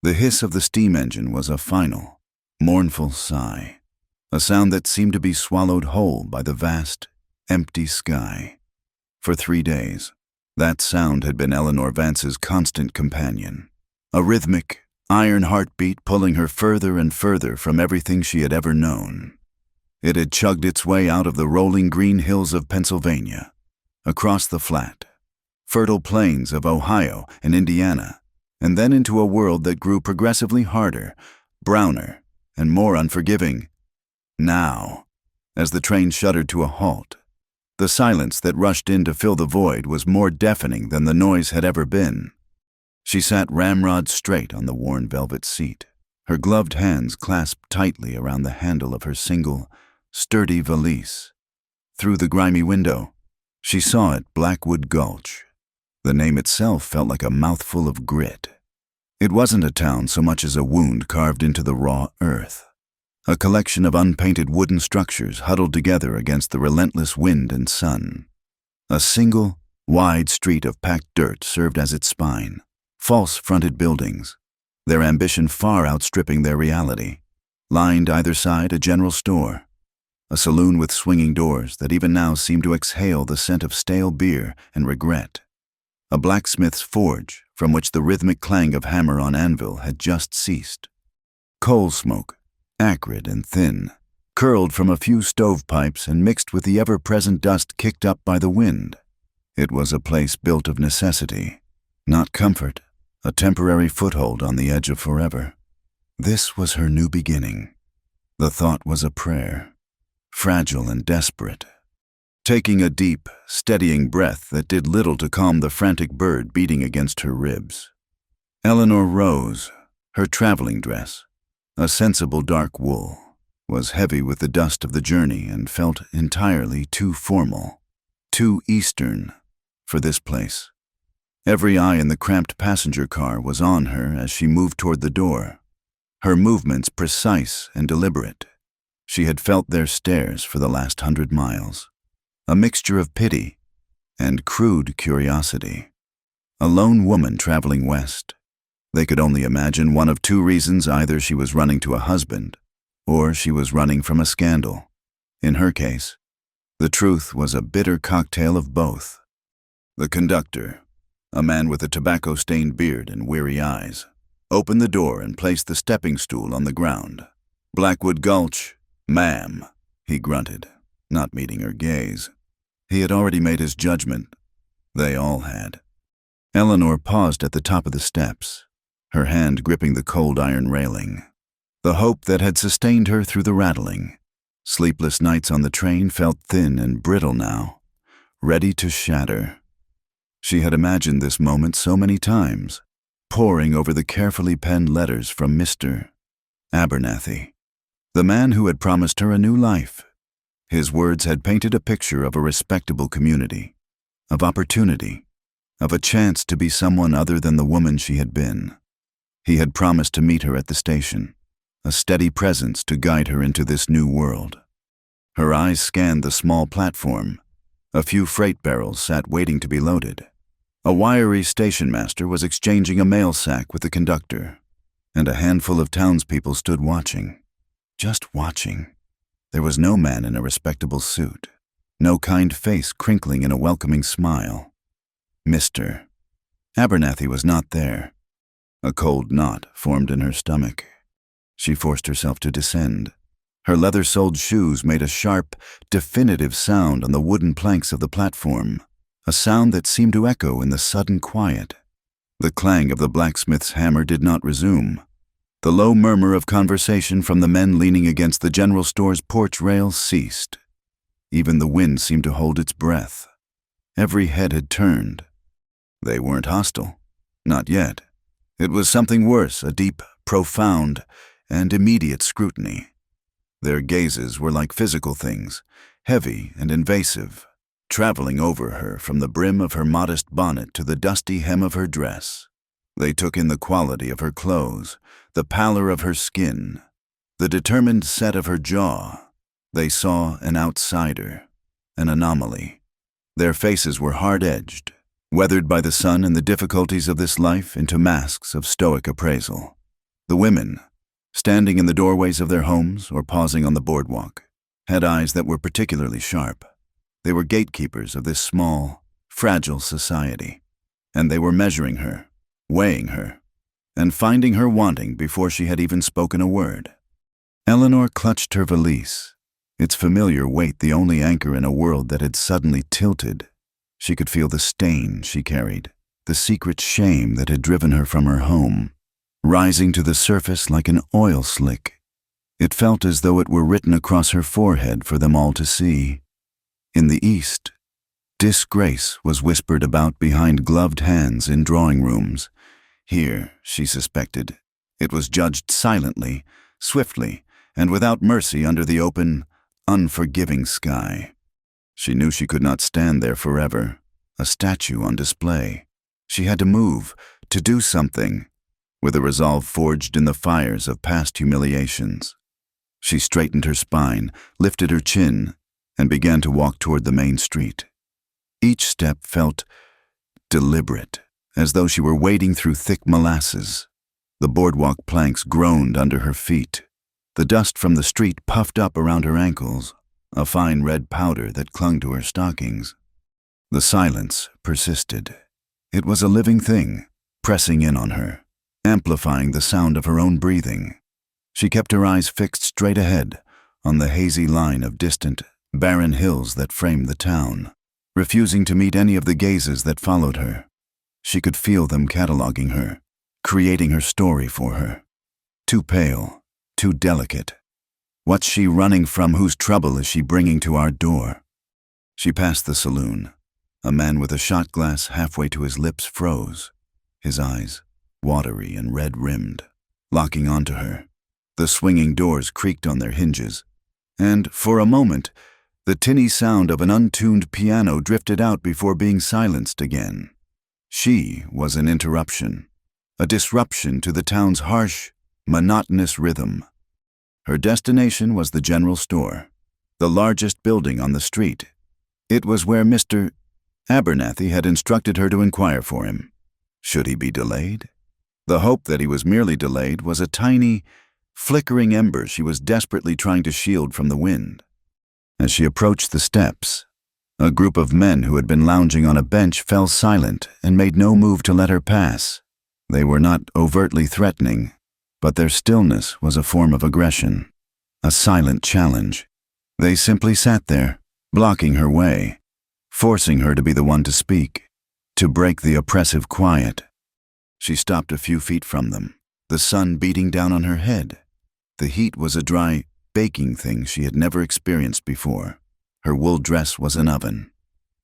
The hiss of the steam engine was a final, mournful sigh, a sound that seemed to be swallowed whole by the vast, empty sky. For 3 days, that sound had been Eleanor Vance's constant companion, a rhythmic, iron heartbeat pulling her further and further from everything she had ever known. It had chugged its way out of the rolling green hills of Pennsylvania, across the flat, fertile plains of Ohio and Indiana, and then into a world that grew progressively harder, browner, and more unforgiving. Now, as the train shuddered to a halt, the silence that rushed in to fill the void was more deafening than the noise had ever been. She sat ramrod straight on the worn velvet seat, her gloved hands clasped tightly around the handle of her single, sturdy valise. Through the grimy window, she saw it Blackwood Gulch. The name itself felt like a mouthful of grit. It wasn't a town so much as a wound carved into the raw earth, a collection of unpainted wooden structures huddled together against the relentless wind and sun. A single, wide street of packed dirt served as its spine, false-fronted buildings, their ambition far outstripping their reality. Lined either side a general store, a saloon with swinging doors that even now seemed to exhale the scent of stale beer and regret. A blacksmith's forge from which the rhythmic clang of hammer on anvil had just ceased. Coal smoke, acrid and thin, curled from a few stovepipes and mixed with the ever-present dust kicked up by the wind. It was a place built of necessity, not comfort, a temporary foothold on the edge of forever. This was her new beginning. The thought was a prayer, fragile and desperate. Taking a deep, steadying breath that did little to calm the frantic bird beating against her ribs, Eleanor rose. Her traveling dress, a sensible dark wool, was heavy with the dust of the journey and felt entirely too formal, too Eastern, for this place. Every eye in the cramped passenger car was on her as she moved toward the door, her movements precise and deliberate. She had felt their stares for the last 100 miles. A mixture of pity and crude curiosity. A lone woman traveling west. They could only imagine one of 2 reasons: either she was running to a husband, or she was running from a scandal. In her case, the truth was a bitter cocktail of both. The conductor, a man with a tobacco-stained beard and weary eyes, opened the door and placed the stepping stool on the ground. "Blackwood Gulch, ma'am," he grunted, not meeting her gaze. He had already made his judgment. They all had. Eleanor paused at the top of the steps, her hand gripping the cold iron railing. The hope that had sustained her through the rattling, sleepless nights on the train felt thin and brittle now, ready to shatter. She had imagined this moment so many times, poring over the carefully penned letters from Mr. Abernathy, the man who had promised her a new life. His words had painted a picture of a respectable community, of opportunity, of a chance to be someone other than the woman she had been. He had promised to meet her at the station, a steady presence to guide her into this new world. Her eyes scanned the small platform. A few freight barrels sat waiting to be loaded. A wiry station master was exchanging a mail sack with the conductor, and a handful of townspeople stood watching, just watching. There was no man in a respectable suit, no kind face crinkling in a welcoming smile. Mr. Abernathy was not there. A cold knot formed in her stomach. She forced herself to descend. Her leather-soled shoes made a sharp, definitive sound on the wooden planks of the platform, a sound that seemed to echo in the sudden quiet. The clang of the blacksmith's hammer did not resume. The low murmur of conversation from the men leaning against the general store's porch rail ceased. Even the wind seemed to hold its breath. Every head had turned. They weren't hostile. Not yet. It was something worse, a deep, profound, and immediate scrutiny. Their gazes were like physical things, heavy and invasive, traveling over her from the brim of her modest bonnet to the dusty hem of her dress. They took in the quality of her clothes, the pallor of her skin, the determined set of her jaw. They saw an outsider, an anomaly. Their faces were hard-edged, weathered by the sun and the difficulties of this life into masks of stoic appraisal. The women, standing in the doorways of their homes or pausing on the boardwalk, had eyes that were particularly sharp. They were gatekeepers of this small, fragile society, and they were measuring her, weighing her, and finding her wanting before she had even spoken a word. Eleanor clutched her valise, its familiar weight the only anchor in a world that had suddenly tilted. She could feel the stain she carried, the secret shame that had driven her from her home, rising to the surface like an oil slick. It felt as though it were written across her forehead for them all to see. In the East, disgrace was whispered about behind gloved hands in drawing rooms. Here, she suspected, it was judged silently, swiftly, and without mercy under the open, unforgiving sky. She knew she could not stand there forever, a statue on display. She had to move, to do something, with a resolve forged in the fires of past humiliations. She straightened her spine, lifted her chin, and began to walk toward the main street. Each step felt deliberate, as though she were wading through thick molasses. The boardwalk planks groaned under her feet. The dust from the street puffed up around her ankles, a fine red powder that clung to her stockings. The silence persisted. It was a living thing, pressing in on her, amplifying the sound of her own breathing. She kept her eyes fixed straight ahead, on the hazy line of distant, barren hills that framed the town, refusing to meet any of the gazes that followed her. She could feel them cataloging her, creating her story for her. Too pale, too delicate. What's she running from? Whose trouble is she bringing to our door? She passed the saloon. A man with a shot glass halfway to his lips froze, his eyes watery and red-rimmed, locking onto her. The swinging doors creaked on their hinges, and, for a moment, the tinny sound of an untuned piano drifted out before being silenced again. She was an interruption, a disruption to the town's harsh, monotonous rhythm. Her destination was the general store, the largest building on the street. It was where Mr. Abernathy had instructed her to inquire for him. Should he be delayed? The hope that he was merely delayed was a tiny, flickering ember she was desperately trying to shield from the wind. As she approached the steps, a group of men who had been lounging on a bench fell silent and made no move to let her pass. They were not overtly threatening, but their stillness was a form of aggression, a silent challenge. They simply sat there, blocking her way, forcing her to be the one to speak, to break the oppressive quiet. She stopped a few feet from them, the sun beating down on her head. The heat was a dry, baking thing she had never experienced before. Her wool dress was an oven.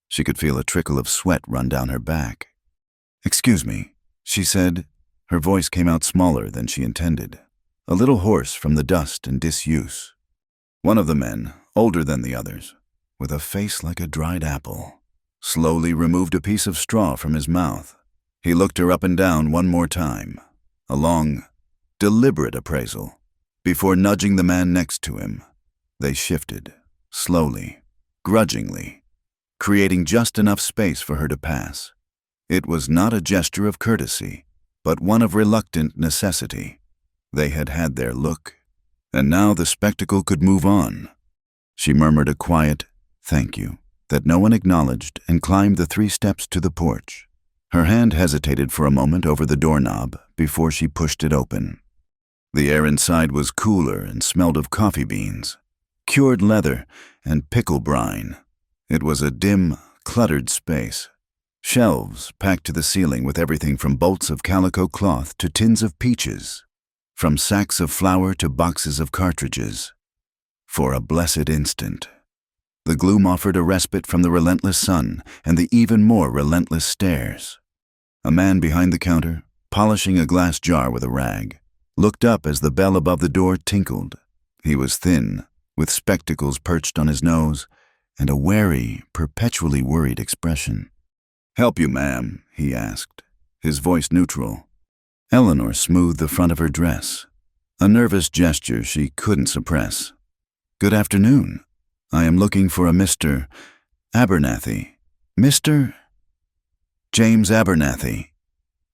She could feel a trickle of sweat run down her back. "Excuse me," she said. Her voice came out smaller than she intended, a little hoarse from the dust and disuse. One of the men, older than the others, with a face like a dried apple, slowly removed a piece of straw from his mouth. He looked her up and down one more time, a long, deliberate appraisal. Before nudging the man next to him, they shifted, slowly, grudgingly, creating just enough space for her to pass. It was not a gesture of courtesy, but one of reluctant necessity. They had had their look, and now the spectacle could move on. She murmured a quiet, "Thank you," that no one acknowledged and climbed the 3 steps to the porch. Her hand hesitated for a moment over the doorknob before she pushed it open. The air inside was cooler and smelled of coffee beans, cured leather, and pickle brine. It was a dim, cluttered space. Shelves packed to the ceiling with everything from bolts of calico cloth to tins of peaches, from sacks of flour to boxes of cartridges. For a blessed instant, the gloom offered a respite from the relentless sun and the even more relentless stares. A man behind the counter, polishing a glass jar with a rag, looked up as the bell above the door tinkled. He was thin, with spectacles perched on his nose, and a wary, perpetually worried expression. "Help you, ma'am?" he asked, his voice neutral. Eleanor smoothed the front of her dress, a nervous gesture she couldn't suppress. "Good afternoon. I am looking for a Mr. Abernathy. Mr. James Abernathy.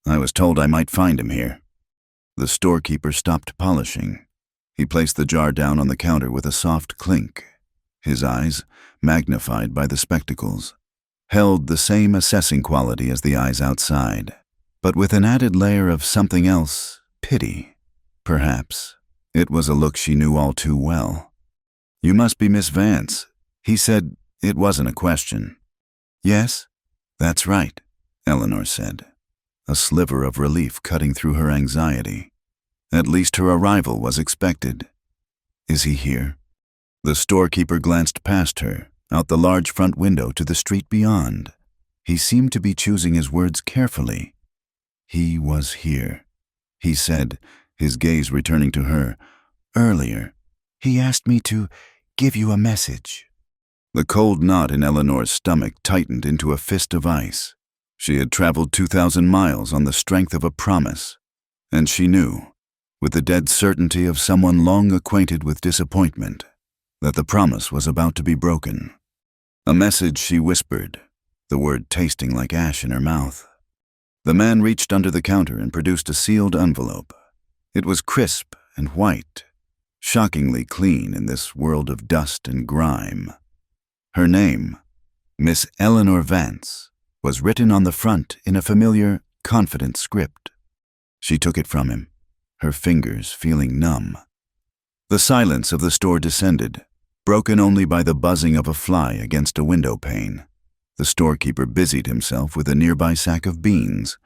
I was told I might find him here." The storekeeper stopped polishing. He placed the jar down on the counter with a soft clink. His eyes, magnified by the spectacles, held the same assessing quality as the eyes outside, but with an added layer of something else, pity, perhaps. It was a look she knew all too well. "You must be Miss Vance," he said. It wasn't a question. "Yes, that's right," Eleanor said, a sliver of relief cutting through her anxiety. At least her arrival was expected. "Is he here?" The storekeeper glanced past her, out the large front window to the street beyond. He seemed to be choosing his words carefully. "He was here," he said, his gaze returning to her. "Earlier, he asked me to give you a message." The cold knot in Eleanor's stomach tightened into a fist of ice. She had traveled 2,000 miles on the strength of a promise, and she knew, with the dead certainty of someone long acquainted with disappointment, that the promise was about to be broken. A message, she whispered, the word tasting like ash in her mouth. The man reached under the counter and produced a sealed envelope. It was crisp and white, shockingly clean in this world of dust and grime. Her name, Miss Eleanor Vance, was written on the front in a familiar, confident script. She took it from him, her fingers feeling numb. The silence of the store descended, broken only by the buzzing of a fly against a window pane. The storekeeper busied himself with a nearby sack of beans,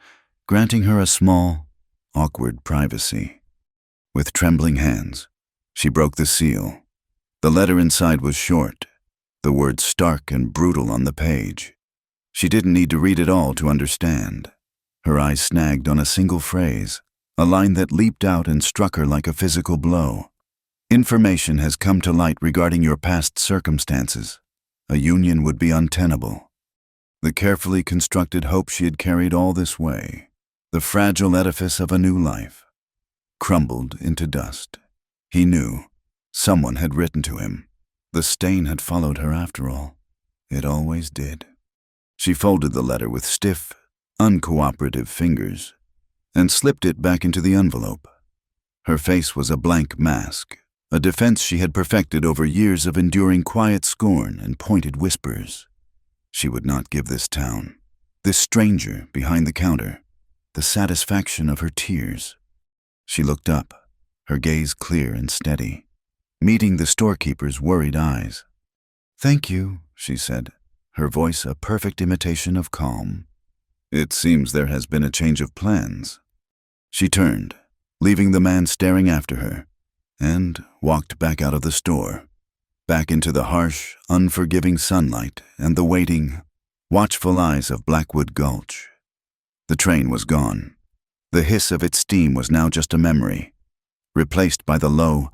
granting her a small, awkward privacy. With trembling hands, she broke the seal. The letter inside was short, the words stark and brutal on the page. She didn't need to read it all to understand. Her eyes snagged on a single phrase, a line that leaped out and struck her like a physical blow. "Information has come to light regarding your past circumstances. A union would be untenable." The carefully constructed hope she had carried all this way, the fragile edifice of a new life, crumbled into dust. He knew. Someone had written to him. The stain had followed her after all. It always did. She folded the letter with stiff, uncooperative fingers and slipped it back into the envelope. Her face was a blank mask, a defense she had perfected over years of enduring quiet scorn and pointed whispers. She would not give this town, this stranger behind the counter, the satisfaction of her tears. She looked up, her gaze clear and steady, meeting the storekeeper's worried eyes. "Thank you," she said, her voice a perfect imitation of calm. "It seems there has been a change of plans." She turned, leaving the man staring after her, and walked back out of the store, back into the harsh, unforgiving sunlight and the waiting, watchful eyes of Blackwood Gulch. The train was gone. The hiss of its steam was now just a memory, replaced by the low,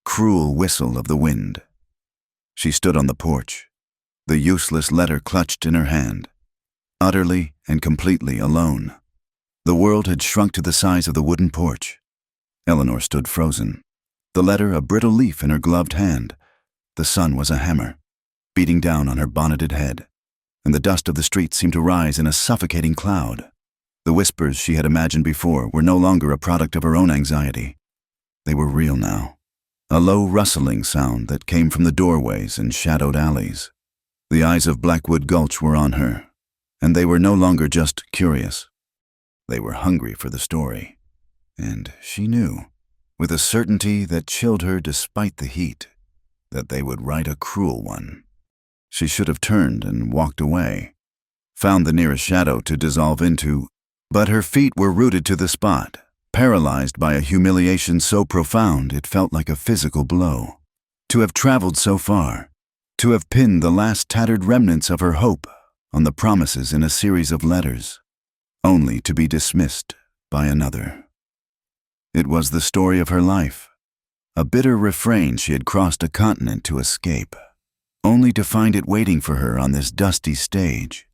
cruel whistle of the wind. She stood on the porch, the useless letter clutched in her hand, utterly and completely alone. The world had shrunk to the size of the wooden porch. Eleanor stood frozen, the letter a brittle leaf in her gloved hand. The sun was a hammer, beating down on her bonneted head, and the dust of the street seemed to rise in a suffocating cloud. The whispers she had imagined before were no longer a product of her own anxiety. They were real now, a low rustling sound that came from the doorways and shadowed alleys. The eyes of Blackwood Gulch were on her, and they were no longer just curious. They were hungry for the story, and she knew, with a certainty that chilled her despite the heat, that they would write a cruel one. She should have turned and walked away, found the nearest shadow to dissolve into, but her feet were rooted to the spot, paralyzed by a humiliation so profound it felt like a physical blow. To have traveled so far, to have pinned the last tattered remnants of her hope on the promises in a series of letters, only to be dismissed by another. It was the story of her life, a bitter refrain she had crossed a continent to escape, only to find it waiting for her on this dusty stage.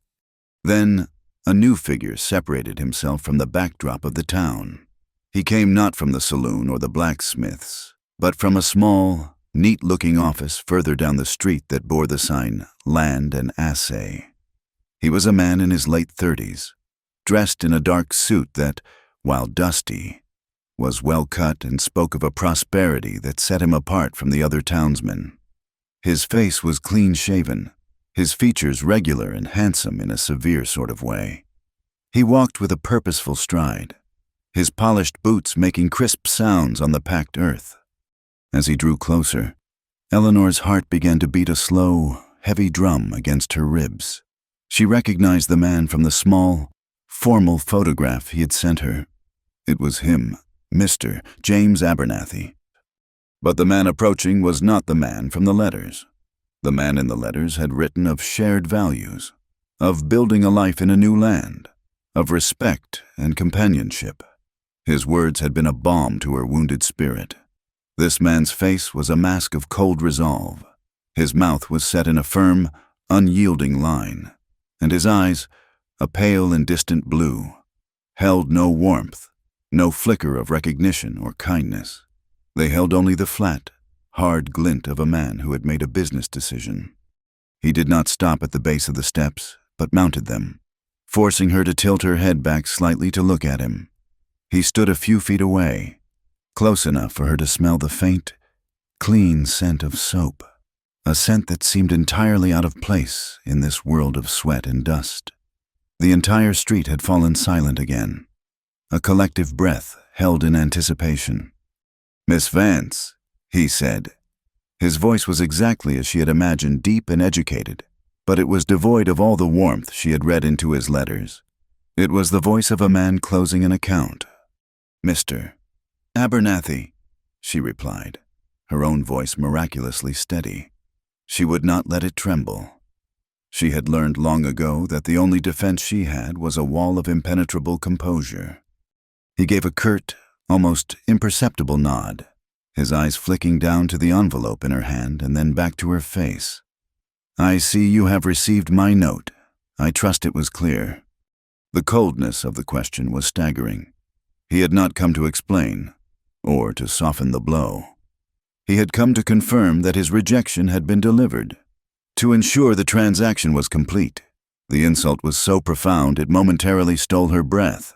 Then, a new figure separated himself from the backdrop of the town. He came not from the saloon or the blacksmith's, but from a small, neat-looking office further down the street that bore the sign, Land and Assay. He was a man in his late 30s, dressed in a dark suit that, while dusty, was well cut and spoke of a prosperity that set him apart from the other townsmen. His face was clean-shaven, his features regular and handsome in a severe sort of way. He walked with a purposeful stride, his polished boots making crisp sounds on the packed earth. As he drew closer, Eleanor's heart began to beat a slow, heavy drum against her ribs. She recognized the man from the small, formal photograph he had sent her. It was him, Mr. James Abernathy. But the man approaching was not the man from the letters. The man in the letters had written of shared values, of building a life in a new land, of respect and companionship. His words had been a balm to her wounded spirit. This man's face was a mask of cold resolve. His mouth was set in a firm, unyielding line, and his eyes, a pale and distant blue, held no warmth, no flicker of recognition or kindness. They held only the flat, hard glint of a man who had made a business decision. He did not stop at the base of the steps, but mounted them, forcing her to tilt her head back slightly to look at him. He stood a few feet away, close enough for her to smell the faint, clean scent of soap, a scent that seemed entirely out of place in this world of sweat and dust. The entire street had fallen silent again, a collective breath held in anticipation. "Miss Vance," he said. His voice was exactly as she had imagined, deep and educated, but it was devoid of all the warmth she had read into his letters. It was the voice of a man closing an account. "Mr. Abernathy," she replied, her own voice miraculously steady. She would not let it tremble. She had learned long ago that the only defense she had was a wall of impenetrable composure. He gave a curt, almost imperceptible nod, his eyes flicking down to the envelope in her hand and then back to her face. "I see you have received my note. I trust it was clear." The coldness of the question was staggering. He had not come to explain, or to soften the blow. He had come to confirm that his rejection had been delivered, to ensure the transaction was complete. The insult was so profound it momentarily stole her breath.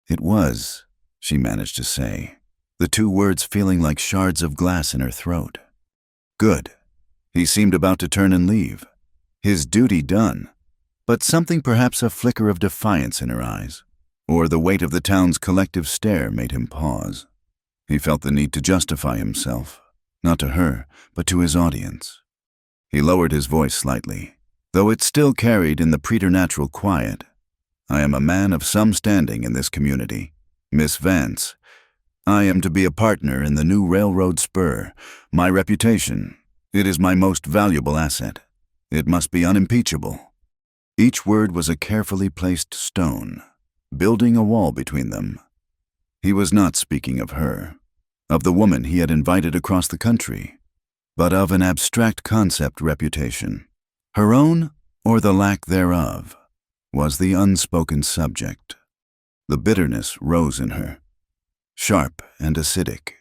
"It was," she managed to say, the two words feeling like shards of glass in her throat. Good. He seemed about to turn and leave, his duty done, but something, perhaps a flicker of defiance in her eyes, or the weight of the town's collective stare, made him pause. He felt the need to justify himself, not to her, but to his audience. He lowered his voice slightly, though it still carried in the preternatural quiet. "I am a man of some standing in this community. Miss Vance, I am to be a partner in the new railroad spur. My reputation, it is my most valuable asset. It must be unimpeachable." Each word was a carefully placed stone, building a wall between them. He was not speaking of her, of the woman he had invited across the country, but of an abstract concept reputation. Her own, or the lack thereof, was the unspoken subject. The bitterness rose in her, sharp and acidic.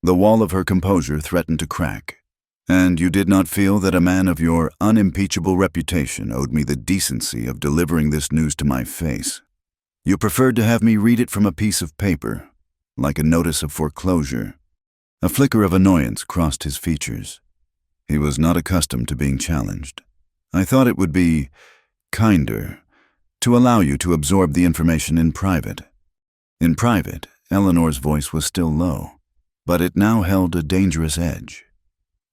The wall of her composure threatened to crack. "And you did not feel that a man of your unimpeachable reputation owed me the decency of delivering this news to my face. You preferred to have me read it from a piece of paper, like a notice of foreclosure." A flicker of annoyance crossed his features. He was not accustomed to being challenged. "I thought it would be kinder to allow you to absorb the information in private." In private, Eleanor's voice was still low, but it now held a dangerous edge.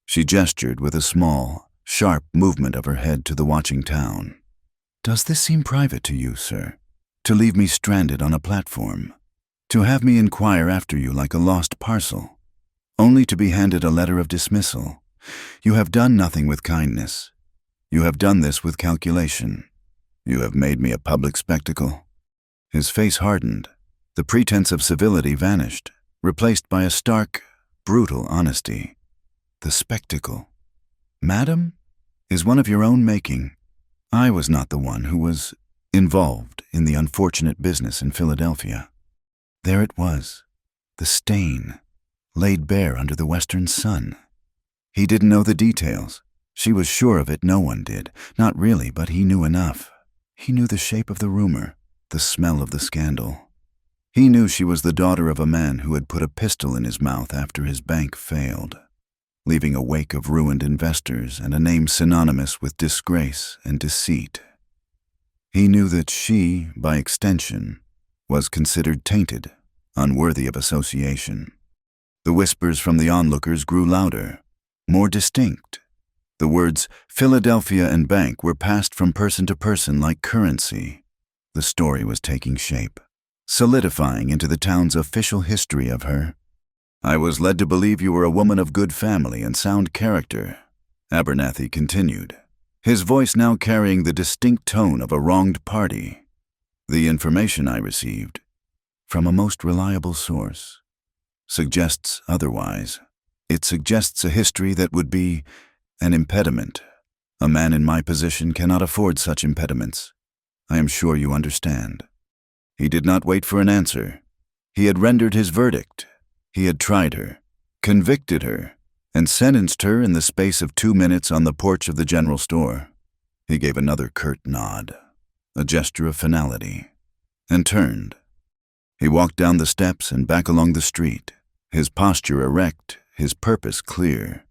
She gestured with a small, sharp movement of her head to the watching town. "Does this seem private to you, sir? To leave me stranded on a platform? To have me inquire after you like a lost parcel, only to be handed a letter of dismissal? You have done nothing with kindness. You have done this with calculation. You have made me a public spectacle." His face hardened. The pretense of civility vanished, replaced by a stark, brutal honesty. "The spectacle, madam, is one of your own making. I was not the one who was involved in the unfortunate business in Philadelphia. There it was, the stain, laid bare under the western sun. He didn't know the details. She was sure of it, no one did. Not really, but he knew enough. He knew the shape of the rumor, the smell of the scandal. He knew she was the daughter of a man who had put a pistol in his mouth after his bank failed, leaving a wake of ruined investors and a name synonymous with disgrace and deceit. He knew that she, by extension, was considered tainted, unworthy of association. The whispers from the onlookers grew louder, more distinct. The words Philadelphia and bank were passed from person to person like currency. The story was taking shape, solidifying into the town's official history of her. "I was led to believe you were a woman of good family and sound character," Abernathy continued, his voice now carrying the distinct tone of a wronged party. "The information I received, from a most reliable source, suggests otherwise. It suggests a history that would be an impediment. A man in my position cannot afford such impediments. I am sure you understand." He did not wait for an answer. He had rendered his verdict. He had tried her, convicted her, and sentenced her in the space of 2 minutes on the porch of the general store. He gave another curt nod, a gesture of finality, and turned. He walked down the steps and back along the street, his posture erect, his purpose clear.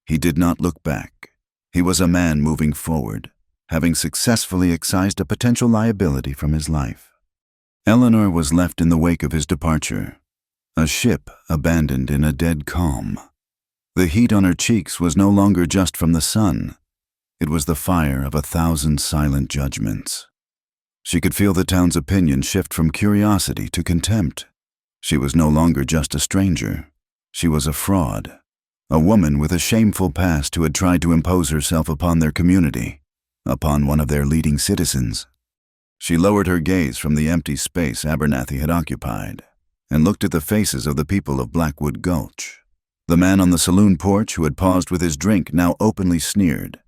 He did not look back. He was a man moving forward, having successfully excised a potential liability from his life. Eleanor was left in the wake of his departure, a ship abandoned in a dead calm. The heat on her cheeks was no longer just from the sun. It was the fire of 1,000 silent judgments. She could feel the town's opinion shift from curiosity to contempt. She was no longer just a stranger. She was a fraud, a woman with a shameful past who had tried to impose herself upon their community, upon one of their leading citizens. She lowered her gaze from the empty space Abernathy had occupied and looked at the faces of the people of Blackwood Gulch. The man on the saloon porch who had paused with his drink now openly sneered.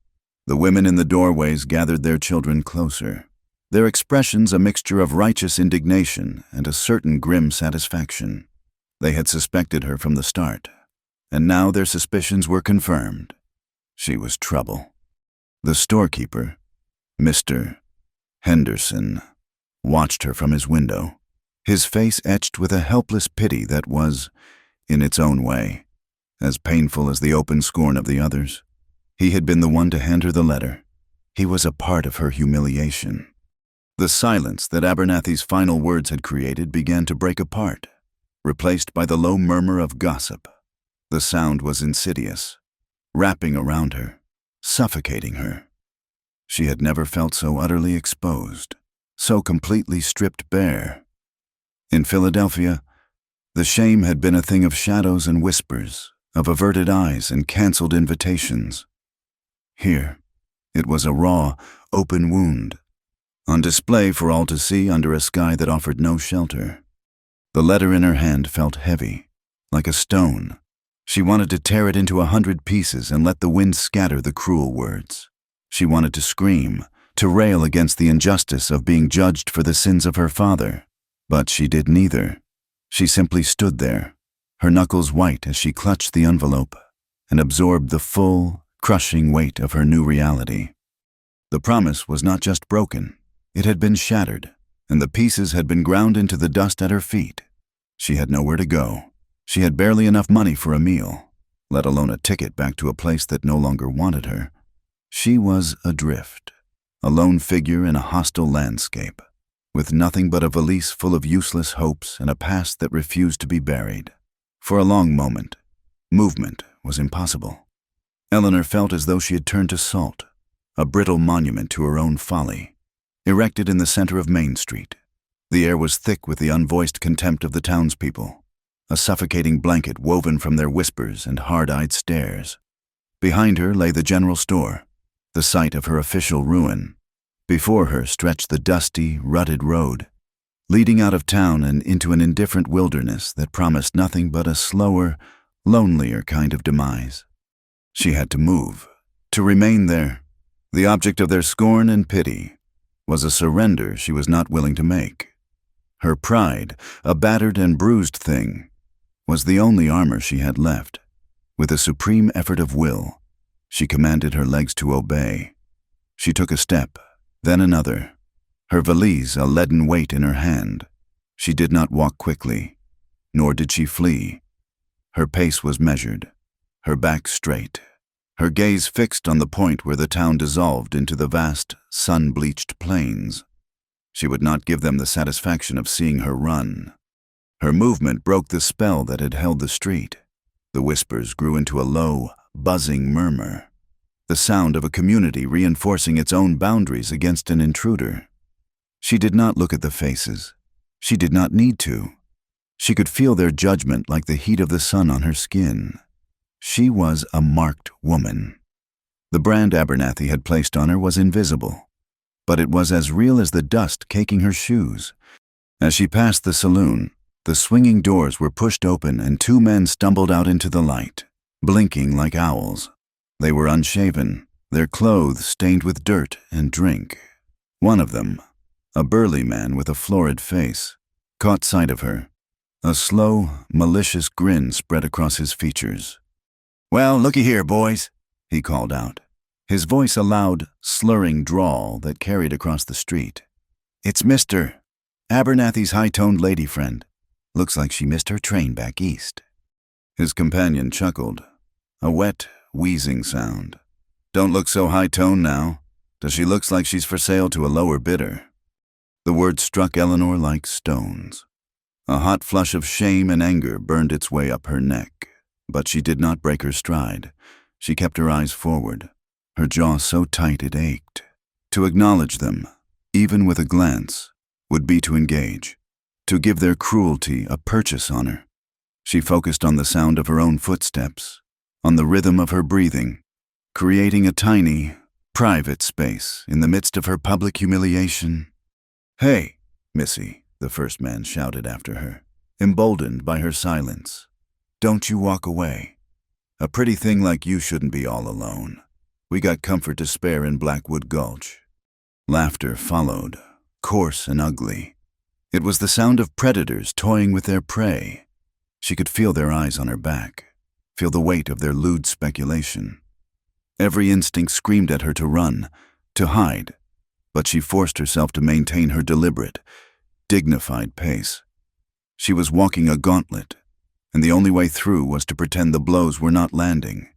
The women in the doorways gathered their children closer, their expressions a mixture of righteous indignation and a certain grim satisfaction. They had suspected her from the start, and now their suspicions were confirmed. She was trouble. The storekeeper, Mr. Henderson, watched her from his window, his face etched with a helpless pity that was, in its own way, as painful as the open scorn of the others. He had been the one to hand her the letter. He was a part of her humiliation. The silence that Abernathy's final words had created began to break apart, replaced by the low murmur of gossip. The sound was insidious, wrapping around her, suffocating her. She had never felt so utterly exposed, so completely stripped bare. In Philadelphia, the shame had been a thing of shadows and whispers, of averted eyes and canceled invitations. Here, it was a raw, open wound, on display for all to see under a sky that offered no shelter. The letter in her hand felt heavy, like a stone. She wanted to tear it into 100 pieces and let the wind scatter the cruel words. She wanted to scream, to rail against the injustice of being judged for the sins of her father. But she did neither. She simply stood there, her knuckles white as she clutched the envelope and absorbed the full, crushing weight of her new reality. The promise was not just broken, it had been shattered, and the pieces had been ground into the dust at her feet. She had nowhere to go. She had barely enough money for a meal, let alone a ticket back to a place that no longer wanted her. She was adrift, a lone figure in a hostile landscape, with nothing but a valise full of useless hopes and a past that refused to be buried. For a long moment, movement was impossible. Eleanor felt as though she had turned to salt, a brittle monument to her own folly, erected in the center of Main Street. The air was thick with the unvoiced contempt of the townspeople, a suffocating blanket woven from their whispers and hard-eyed stares. Behind her lay the general store, the site of her official ruin. Before her stretched the dusty, rutted road, leading out of town and into an indifferent wilderness that promised nothing but a slower, lonelier kind of demise. She had to move, to remain there. The object of their scorn and pity was a surrender she was not willing to make. Her pride, a battered and bruised thing, was the only armor she had left. With a supreme effort of will, she commanded her legs to obey. She took a step, then another, her valise a leaden weight in her hand. She did not walk quickly, nor did she flee. Her pace was measured, her back straight, her gaze fixed on the point where the town dissolved into the vast, sun-bleached plains. She would not give them the satisfaction of seeing her run. Her movement broke the spell that had held the street. The whispers grew into a low, buzzing murmur, the sound of a community reinforcing its own boundaries against an intruder. She did not look at the faces. She did not need to. She could feel their judgment like the heat of the sun on her skin. She was a marked woman. The brand Abernathy had placed on her was invisible, but it was as real as the dust caking her shoes. As she passed the saloon, the swinging doors were pushed open and two men stumbled out into the light, blinking like owls. They were unshaven, their clothes stained with dirt and drink. One of them, a burly man with a florid face, caught sight of her. A slow, malicious grin spread across his features. "Well, looky here, boys," he called out, his voice a loud, slurring drawl that carried across the street. "It's Mr. Abernathy's high-toned lady friend. Looks like she missed her train back east." His companion chuckled, a wet, wheezing sound. "Don't look so high-toned now. Does she looks like she's for sale to a lower bidder?" The words struck Eleanor like stones. A hot flush of shame and anger burned its way up her neck, but she did not break her stride. She kept her eyes forward, her jaw so tight it ached. To acknowledge them, even with a glance, would be to engage, to give their cruelty a purchase on her. She focused on the sound of her own footsteps, on the rhythm of her breathing, creating a tiny, private space in the midst of her public humiliation. "Hey, Missy," the first man shouted after her, emboldened by her silence. "Don't you walk away. A pretty thing like you shouldn't be all alone. We got comfort to spare in Blackwood Gulch." Laughter followed, coarse and ugly. It was the sound of predators toying with their prey. She could feel their eyes on her back, feel the weight of their lewd speculation. Every instinct screamed at her to run, to hide, but she forced herself to maintain her deliberate, dignified pace. She was walking a gauntlet, and the only way through was to pretend the blows were not landing,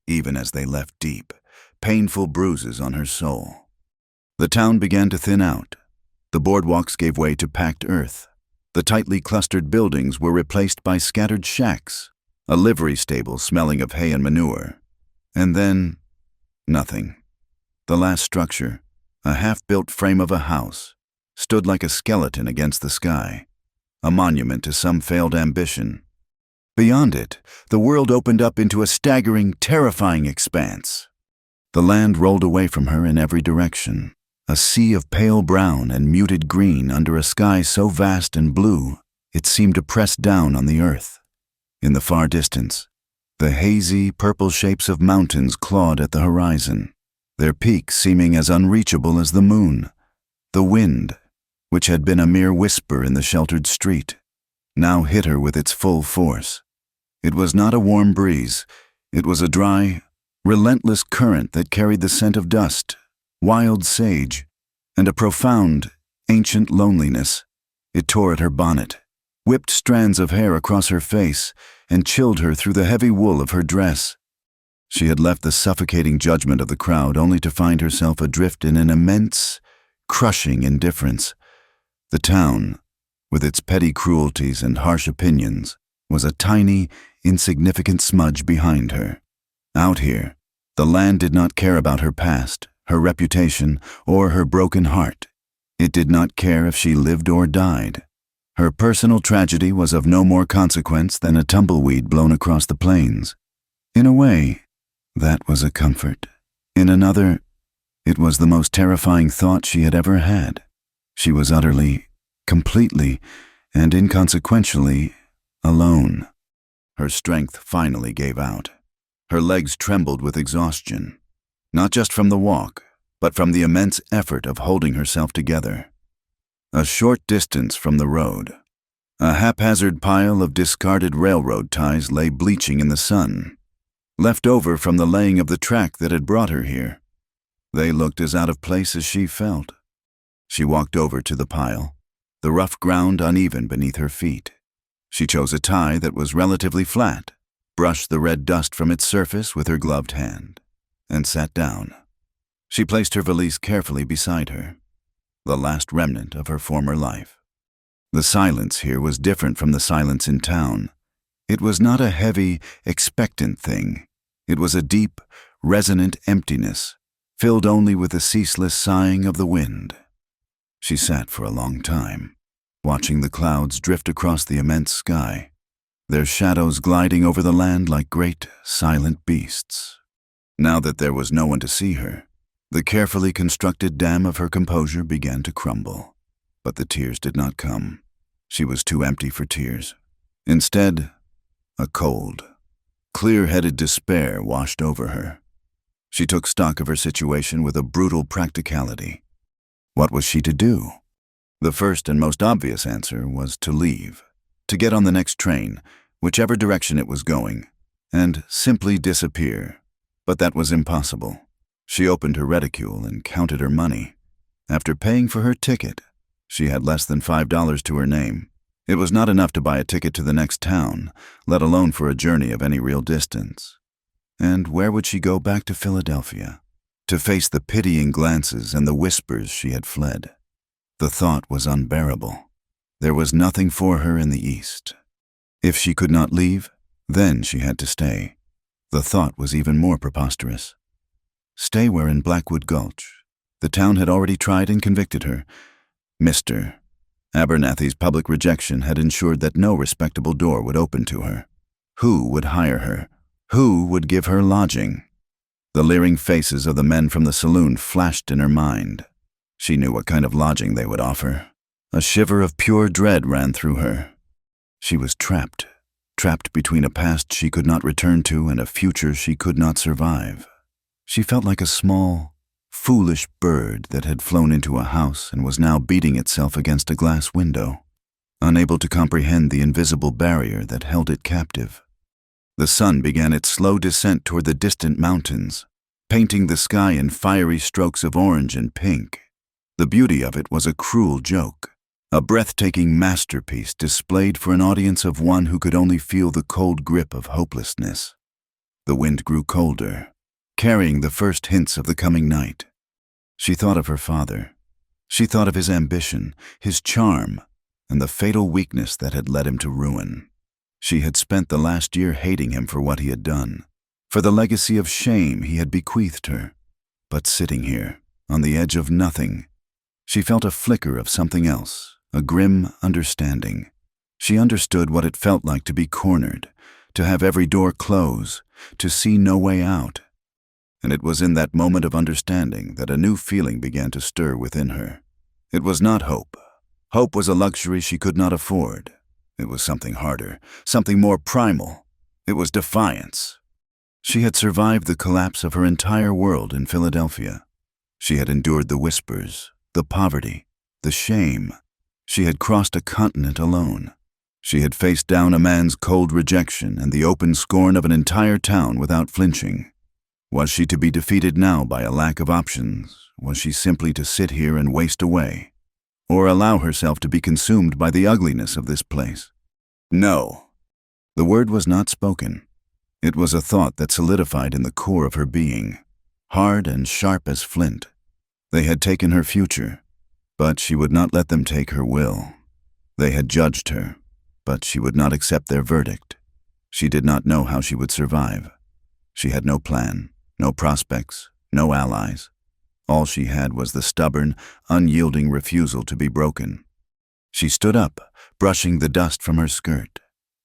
even as they left deep, painful bruises on her soul. The town began to thin out. The boardwalks gave way to packed earth. The tightly clustered buildings were replaced by scattered shacks, a livery stable smelling of hay and manure. And then, nothing. The last structure, a half-built frame of a house, stood like a skeleton against the sky, a monument to some failed ambition. Beyond it, the world opened up into a staggering, terrifying expanse. The land rolled away from her in every direction, a sea of pale brown and muted green under a sky so vast and blue it seemed to press down on the earth. In the far distance, the hazy, purple shapes of mountains clawed at the horizon, their peaks seeming as unreachable as the moon. The wind, which had been a mere whisper in the sheltered street, now hit her with its full force. It was not a warm breeze. It was a dry, relentless current that carried the scent of dust, wild sage, and a profound, ancient loneliness. It tore at her bonnet, whipped strands of hair across her face, and chilled her through the heavy wool of her dress. She had left the suffocating judgment of the crowd only to find herself adrift in an immense, crushing indifference. The town, with its petty cruelties and harsh opinions, was a tiny, insignificant smudge behind her. Out here, the land did not care about her past, her reputation, or her broken heart. It did not care if she lived or died. Her personal tragedy was of no more consequence than a tumbleweed blown across the plains. In a way, that was a comfort. In another, it was the most terrifying thought she had ever had. She was utterly, completely, and inconsequentially alone. Her strength finally gave out. Her legs trembled with exhaustion, not just from the walk, but from the immense effort of holding herself together. A short distance from the road, a haphazard pile of discarded railroad ties lay bleaching in the sun, left over from the laying of the track that had brought her here. They looked as out of place as she felt. She walked over to the pile, the rough ground uneven beneath her feet. She chose a tie that was relatively flat, brushed the red dust from its surface with her gloved hand, and sat down. She placed her valise carefully beside her, the last remnant of her former life. The silence here was different from the silence in town. It was not a heavy, expectant thing. It was a deep, resonant emptiness, filled only with the ceaseless sighing of the wind. She sat for a long time, watching the clouds drift across the immense sky, their shadows gliding over the land like great, silent beasts. Now that there was no one to see her, the carefully constructed dam of her composure began to crumble. But the tears did not come. She was too empty for tears. Instead, a cold, clear-headed despair washed over her. She took stock of her situation with a brutal practicality. What was she to do? The first and most obvious answer was to leave, to get on the next train, whichever direction it was going, and simply disappear. But that was impossible. She opened her reticule and counted her money. After paying for her ticket, she had less than $5 to her name. It was not enough to buy a ticket to the next town, let alone for a journey of any real distance. And where would she go back to Philadelphia, to face the pitying glances and the whispers she had fled? The thought was unbearable. There was nothing for her in the East. If she could not leave, then she had to stay. The thought was even more preposterous. Stay where in Blackwood Gulch? The town had already tried and convicted her. Mr. Abernathy's public rejection had ensured that no respectable door would open to her. Who would hire her? Who would give her lodging? The leering faces of the men from the saloon flashed in her mind. She knew what kind of lodging they would offer. A shiver of pure dread ran through her. She was trapped between a past she could not return to and a future she could not survive. She felt like a small, foolish bird that had flown into a house and was now beating itself against a glass window, unable to comprehend the invisible barrier that held it captive. The sun began its slow descent toward the distant mountains, painting the sky in fiery strokes of orange and pink. The beauty of it was a cruel joke, a breathtaking masterpiece displayed for an audience of one who could only feel the cold grip of hopelessness. The wind grew colder, carrying the first hints of the coming night. She thought of her father. She thought of his ambition, his charm, and the fatal weakness that had led him to ruin. She had spent the last year hating him for what he had done, for the legacy of shame he had bequeathed her. But sitting here, on the edge of nothing, she felt a flicker of something else, a grim understanding. She understood what it felt like to be cornered, to have every door close, to see no way out. And it was in that moment of understanding that a new feeling began to stir within her. It was not hope. Hope was a luxury she could not afford. It was something harder, something more primal. It was defiance. She had survived the collapse of her entire world in Philadelphia. She had endured the whispers, the poverty, the shame. She had crossed a continent alone. She had faced down a man's cold rejection and the open scorn of an entire town without flinching. Was she to be defeated now by a lack of options? Was she simply to sit here and waste away? Or allow herself to be consumed by the ugliness of this place? No. The word was not spoken. It was a thought that solidified in the core of her being, hard and sharp as flint. They had taken her future, but she would not let them take her will. They had judged her, but she would not accept their verdict. She did not know how she would survive. She had no plan, no prospects, no allies. All she had was the stubborn, unyielding refusal to be broken. She stood up, brushing the dust from her skirt.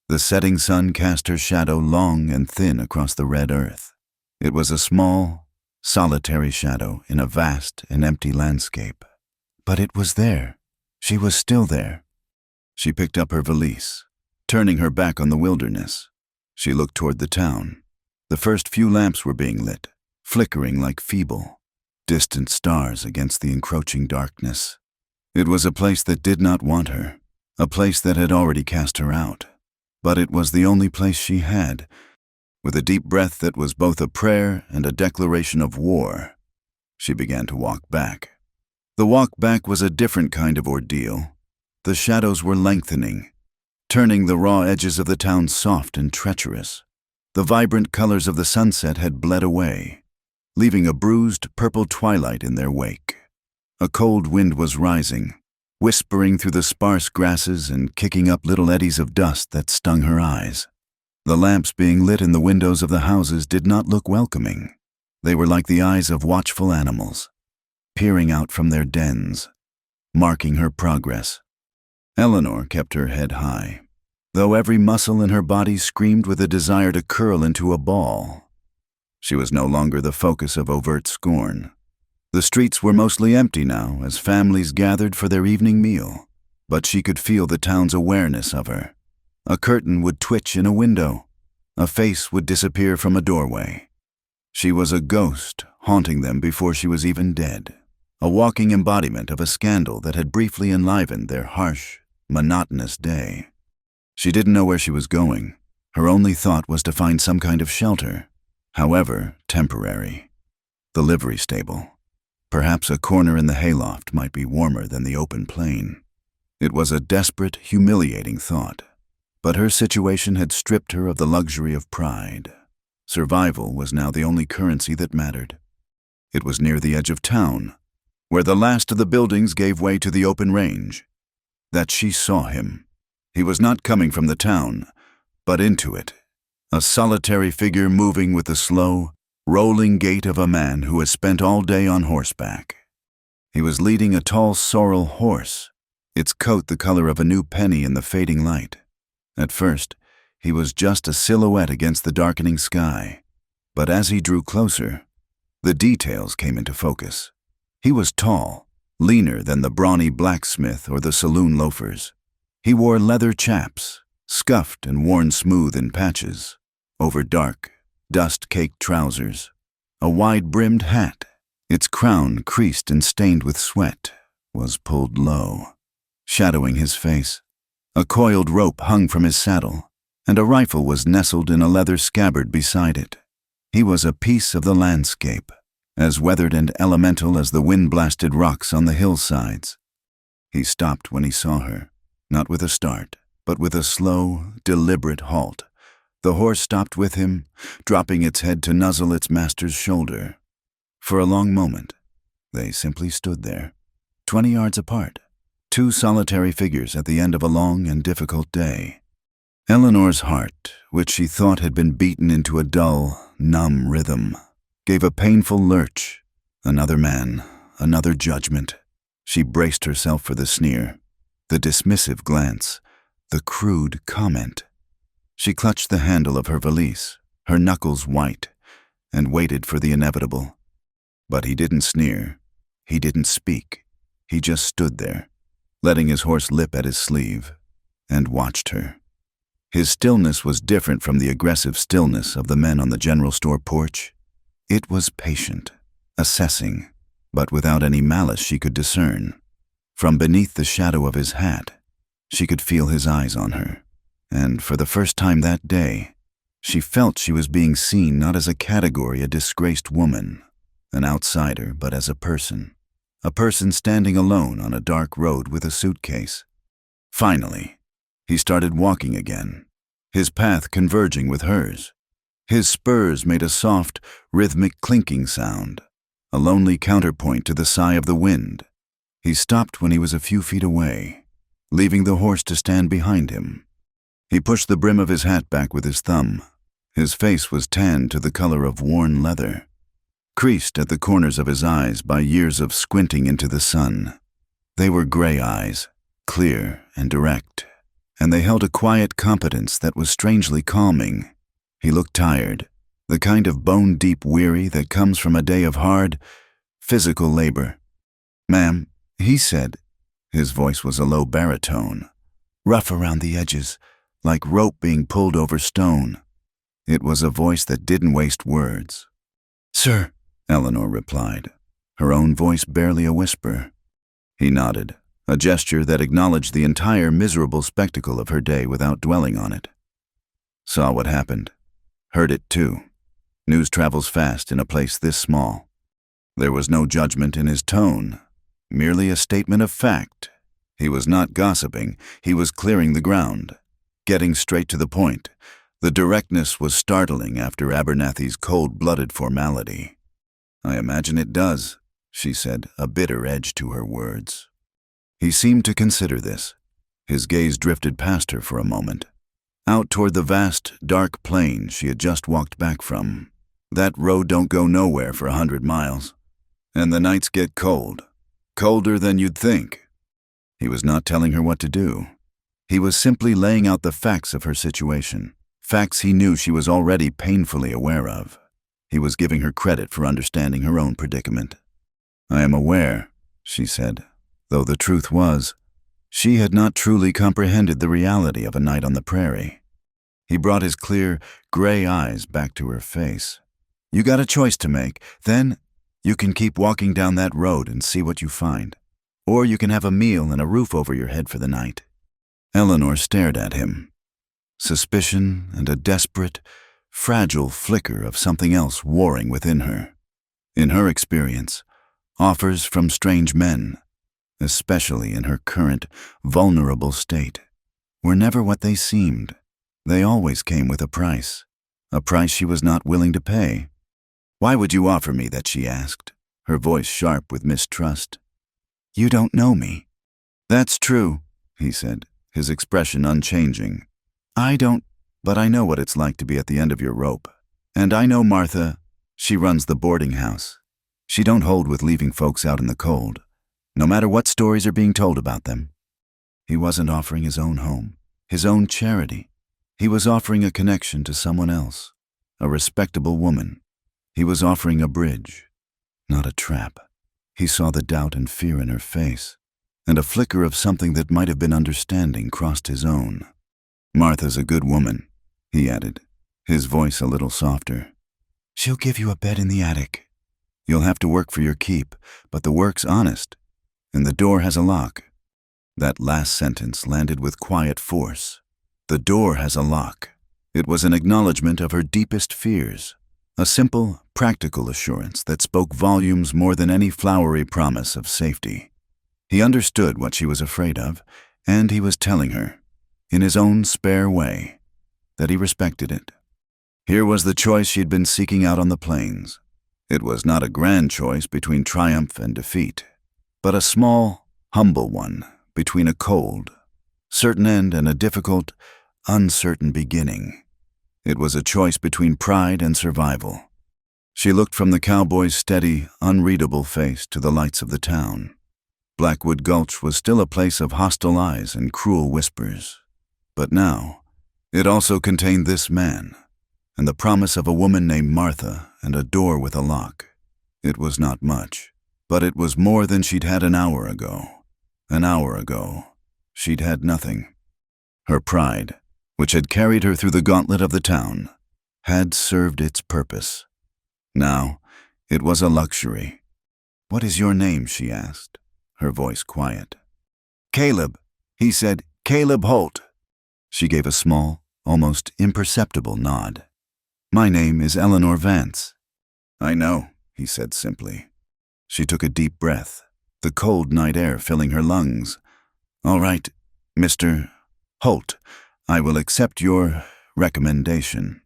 The setting sun cast her shadow long and thin across the red earth. It was a small, solitary shadow in a vast and empty landscape. But it was there. She was still there. She picked up her valise, turning her back on the wilderness. She looked toward the town. The first few lamps were being lit, flickering like feeble, distant stars against the encroaching darkness. It was a place that did not want her, a place that had already cast her out. But it was the only place she had. With a deep breath that was both a prayer and a declaration of war, she began to walk back. The walk back was a different kind of ordeal. The shadows were lengthening, turning the raw edges of the town soft and treacherous. The vibrant colors of the sunset had bled away, leaving a bruised purple twilight in their wake. A cold wind was rising, whispering through the sparse grasses and kicking up little eddies of dust that stung her eyes. The lamps being lit in the windows of the houses did not look welcoming. They were like the eyes of watchful animals, peering out from their dens, marking her progress. Eleanor kept her head high, though every muscle in her body screamed with a desire to curl into a ball. She was no longer the focus of overt scorn. The streets were mostly empty now as families gathered for their evening meal, but she could feel the town's awareness of her. A curtain would twitch in a window. A face would disappear from a doorway. She was a ghost haunting them before she was even dead, a walking embodiment of a scandal that had briefly enlivened their harsh, monotonous day. She didn't know where she was going. Her only thought was to find some kind of shelter, however temporary. The livery stable. Perhaps a corner in the hayloft might be warmer than the open plain. It was a desperate, humiliating thought, but her situation had stripped her of the luxury of pride. Survival was now the only currency that mattered. It was near the edge of town, where the last of the buildings gave way to the open range, that she saw him. He was not coming from the town, but into it, a solitary figure moving with the slow, rolling gait of a man who has spent all day on horseback. He was leading a tall sorrel horse, its coat the color of a new penny in the fading light. At first, he was just a silhouette against the darkening sky, but as he drew closer, the details came into focus. He was tall, leaner than the brawny blacksmith or the saloon loafers. He wore leather chaps, scuffed and worn smooth in patches, over dark, dust-caked trousers. A wide-brimmed hat, its crown creased and stained with sweat, was pulled low, shadowing his face. A coiled rope hung from his saddle, and a rifle was nestled in a leather scabbard beside it. He was a piece of the landscape, as weathered and elemental as the wind-blasted rocks on the hillsides. He stopped when he saw her, not with a start, but with a slow, deliberate halt. The horse stopped with him, dropping its head to nuzzle its master's shoulder. For a long moment, they simply stood there, 20 yards apart, two solitary figures at the end of a long and difficult day. Eleanor's heart, which she thought had been beaten into a dull, numb rhythm, gave a painful lurch. Another man, another judgment. She braced herself for the sneer, the dismissive glance, the crude comment. She clutched the handle of her valise, her knuckles white, and waited for the inevitable. But he didn't sneer. He didn't speak. He just stood there, letting his horse lip at his sleeve, and watched her. His stillness was different from the aggressive stillness of the men on the general store porch. It was patient, assessing, but without any malice she could discern. From beneath the shadow of his hat, she could feel his eyes on her, and for the first time that day, she felt she was being seen not as a category, a disgraced woman, an outsider, but as a person standing alone on a dark road with a suitcase. Finally, he started walking again, his path converging with hers. His spurs made a soft, rhythmic clinking sound, a lonely counterpoint to the sigh of the wind. He stopped when he was a few feet away, leaving the horse to stand behind him. He pushed the brim of his hat back with his thumb. His face was tanned to the color of worn leather, creased at the corners of his eyes by years of squinting into the sun. They were gray eyes, clear and direct, and they held a quiet competence that was strangely calming. He looked tired, the kind of bone-deep weary that comes from a day of hard, physical labor. "Ma'am," he said. His voice was a low baritone, rough around the edges, like rope being pulled over stone. It was a voice that didn't waste words. "Sir," Eleanor replied, her own voice barely a whisper. He nodded, a gesture that acknowledged the entire miserable spectacle of her day without dwelling on it. Saw what happened. Heard it too. News travels fast in a place this small. There was no judgment in his tone, merely a statement of fact. He was not gossiping, he was clearing the ground, getting straight to the point. The directness was startling after Abernathy's cold-blooded formality. "I imagine it does," she said, a bitter edge to her words. He seemed to consider this. His gaze drifted past her for a moment, out toward the vast, dark plain she had just walked back from. "That road don't go nowhere for 100 miles. And the nights get cold. Colder than you'd think." He was not telling her what to do. He was simply laying out the facts of her situation, facts he knew she was already painfully aware of. He was giving her credit for understanding her own predicament. "I am aware," she said, though the truth was, she had not truly comprehended the reality of a night on the prairie. He brought his clear, gray eyes back to her face. "You got a choice to make. Then you can keep walking down that road and see what you find. Or you can have a meal and a roof over your head for the night." Eleanor stared at him. Suspicion and a desperate, fragile flicker of something else warring within her. In her experience, offers from strange men, especially in her current, vulnerable state, were never what they seemed. They always came with a price she was not willing to pay. "Why would you offer me that?" she asked, her voice sharp with mistrust. "You don't know me." "That's true," he said, his expression unchanging. "I don't, but I know what it's like to be at the end of your rope. And I know Martha. She runs the boarding house. She don't hold with leaving folks out in the cold, no matter what stories are being told about them." He wasn't offering his own home, his own charity. He was offering a connection to someone else, a respectable woman. He was offering a bridge, not a trap. He saw the doubt and fear in her face, and a flicker of something that might have been understanding crossed his own. "Martha's a good woman," he added, his voice a little softer. "She'll give you a bed in the attic. You'll have to work for your keep, but the work's honest, and the door has a lock." That last sentence landed with quiet force. The door has a lock. It was an acknowledgement of her deepest fears, a simple, practical assurance that spoke volumes more than any flowery promise of safety. He understood what she was afraid of, and he was telling her, in his own spare way, that he respected it. Here was the choice she had been seeking out on the plains. It was not a grand choice between triumph and defeat, but a small, humble one between a cold, certain end and a difficult, uncertain beginning. It was a choice between pride and survival. She looked from the cowboy's steady, unreadable face to the lights of the town. Blackwood Gulch was still a place of hostile eyes and cruel whispers. But now, it also contained this man, and the promise of a woman named Martha and a door with a lock. It was not much, but it was more than she'd had an hour ago. An hour ago, she'd had nothing. Her pride, which had carried her through the gauntlet of the town, had served its purpose. Now, it was a luxury. "What is your name?" she asked, her voice quiet. "Caleb," he said, "Caleb Holt." She gave a small, almost imperceptible nod. "My name is Eleanor Vance." "I know," he said simply. She took a deep breath, the cold night air filling her lungs. "All right, Mr. Holt, I will accept your recommendation."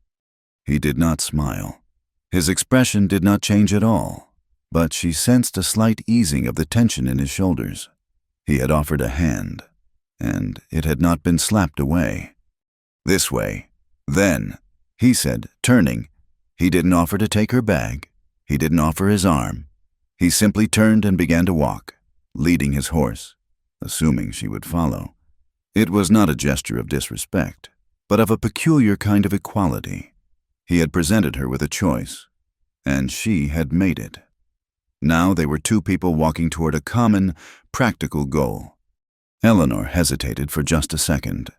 He did not smile. His expression did not change at all, but she sensed a slight easing of the tension in his shoulders. He had offered a hand, and it had not been slapped away. "This way, then," he said, turning. He didn't offer to take her bag. He didn't offer his arm. He simply turned and began to walk, leading his horse, assuming she would follow. It was not a gesture of disrespect, but of a peculiar kind of equality. He had presented her with a choice, and she had made it. Now they were two people walking toward a common, practical goal. Eleanor hesitated for just a second,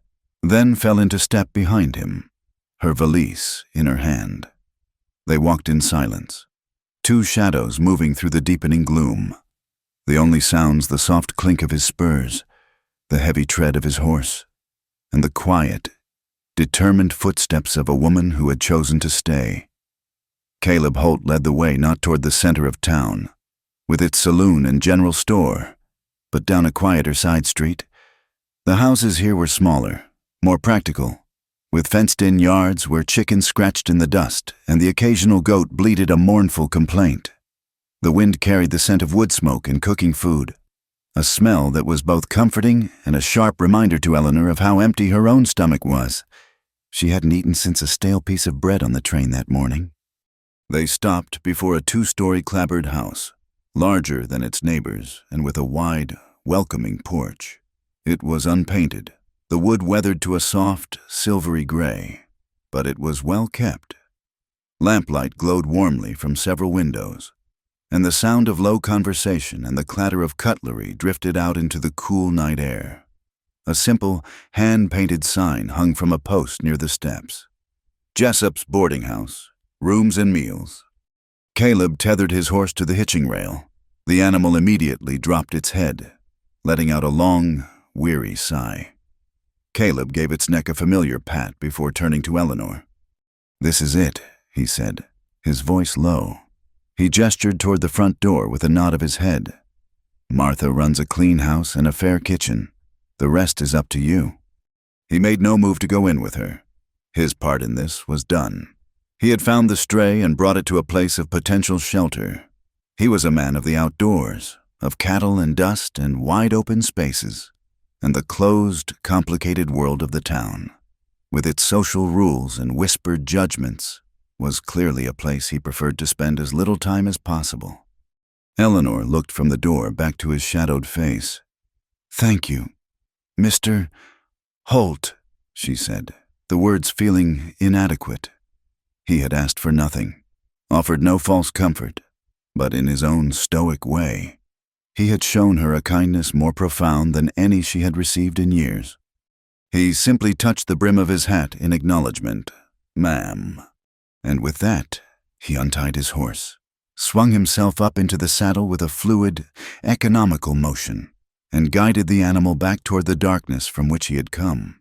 then fell into step behind him, her valise in her hand. They walked in silence, two shadows moving through the deepening gloom. The only sounds the soft clink of his spurs, the heavy tread of his horse, and the quiet, determined footsteps of a woman who had chosen to stay. Caleb Holt led the way not toward the center of town, with its saloon and general store, but down a quieter side street. The houses here were smaller, more practical, with fenced-in yards where chickens scratched in the dust and the occasional goat bleated a mournful complaint. The wind carried the scent of wood smoke and cooking food, a smell that was both comforting and a sharp reminder to Eleanor of how empty her own stomach was. She hadn't eaten since a stale piece of bread on the train that morning. They stopped before a 2-story clapboard house, larger than its neighbors and with a wide, welcoming porch. It was unpainted, the wood weathered to a soft, silvery gray, but it was well kept. Lamplight glowed warmly from several windows, and the sound of low conversation and the clatter of cutlery drifted out into the cool night air. A simple, hand-painted sign hung from a post near the steps. Jessup's boarding house, rooms and meals. Caleb tethered his horse to the hitching rail. The animal immediately dropped its head, letting out a long, weary sigh. Caleb gave its neck a familiar pat before turning to Eleanor. "This is it," he said, his voice low. He gestured toward the front door with a nod of his head. "Martha runs a clean house and a fair kitchen. The rest is up to you." He made no move to go in with her. His part in this was done. He had found the stray and brought it to a place of potential shelter. He was a man of the outdoors, of cattle and dust and wide-open spaces, and the closed, complicated world of the town, with its social rules and whispered judgments, was clearly a place he preferred to spend as little time as possible. Eleanor looked from the door back to his shadowed face. "Thank you, Mr. Holt," she said, the words feeling inadequate. He had asked for nothing, offered no false comfort, but in his own stoic way, he had shown her a kindness more profound than any she had received in years. He simply touched the brim of his hat in acknowledgement. "Ma'am." And with that, he untied his horse, swung himself up into the saddle with a fluid, economical motion, and guided the animal back toward the darkness from which he had come.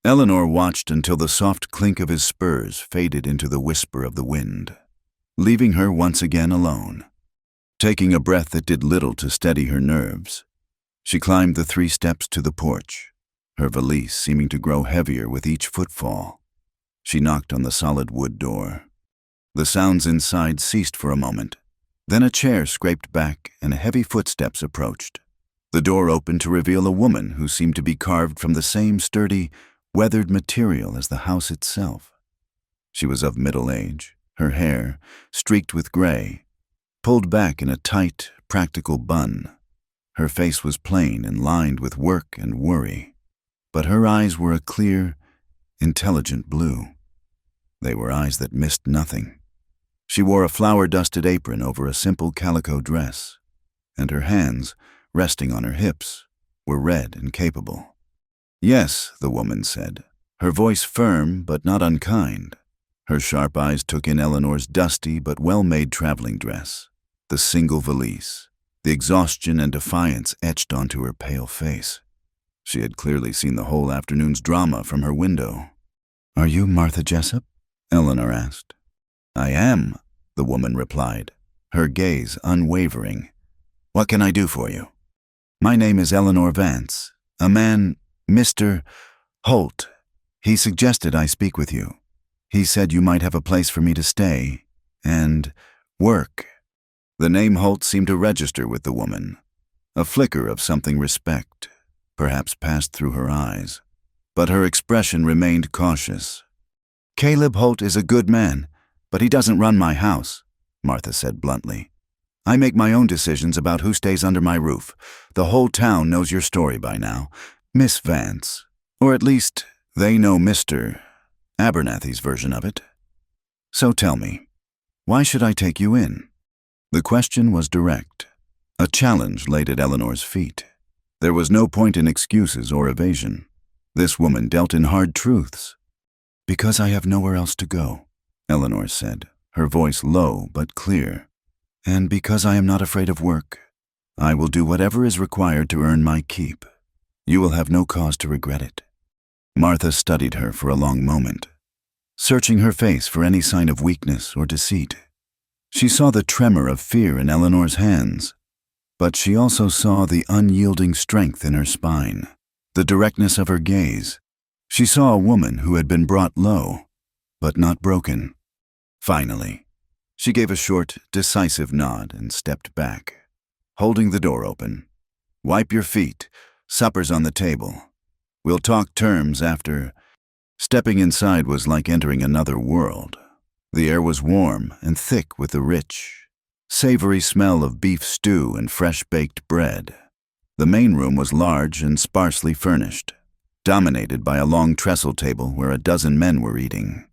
Eleanor watched until the soft clink of his spurs faded into the whisper of the wind, leaving her once again alone. Taking a breath that did little to steady her nerves, she climbed the 3 steps to the porch, her valise seeming to grow heavier with each footfall. She knocked on the solid wood door. The sounds inside ceased for a moment. Then a chair scraped back and heavy footsteps approached. The door opened to reveal a woman who seemed to be carved from the same sturdy, weathered material as the house itself. She was of middle age, her hair, streaked with gray, pulled back in a tight, practical bun. Her face was plain and lined with work and worry, but her eyes were a clear, intelligent blue. They were eyes that missed nothing. She wore a flour-dusted apron over a simple calico dress, and her hands, resting on her hips, were red and capable. "Yes," the woman said, her voice firm but not unkind. Her sharp eyes took in Eleanor's dusty but well-made traveling dress, the single valise, the exhaustion and defiance etched onto her pale face. She had clearly seen the whole afternoon's drama from her window. "Are you Martha Jessup?" Eleanor asked. "I am," the woman replied, her gaze unwavering. "What can I do for you?" "My name is Eleanor Vance. A man, Mr. Holt. He suggested I speak with you. He said you might have a place for me to stay and work." The name Holt seemed to register with the woman. A flicker of something respect perhaps passed through her eyes, but her expression remained cautious. "Caleb Holt is a good man, but he doesn't run my house," Martha said bluntly. "I make my own decisions about who stays under my roof. The whole town knows your story by now, Miss Vance. Or at least, they know Mr. Abernathy's version of it. So tell me, why should I take you in?" The question was direct. A challenge laid at Eleanor's feet. There was no point in excuses or evasion. This woman dealt in hard truths. "Because I have nowhere else to go," Eleanor said, her voice low but clear. "And because I am not afraid of work, I will do whatever is required to earn my keep. You will have no cause to regret it." Martha studied her for a long moment, searching her face for any sign of weakness or deceit. She saw the tremor of fear in Eleanor's hands, But she also saw the unyielding strength in her spine, the directness of her gaze. She saw a woman who had been brought low, but not broken. Finally, she gave a short, decisive nod and stepped back, holding the door open. "Wipe your feet. Supper's on the table. We'll talk terms after." Stepping inside was like entering another world. The air was warm and thick with the rich, savory smell of beef stew and fresh-baked bread. The main room was large and sparsely furnished, dominated by a long trestle table where a dozen men were eating.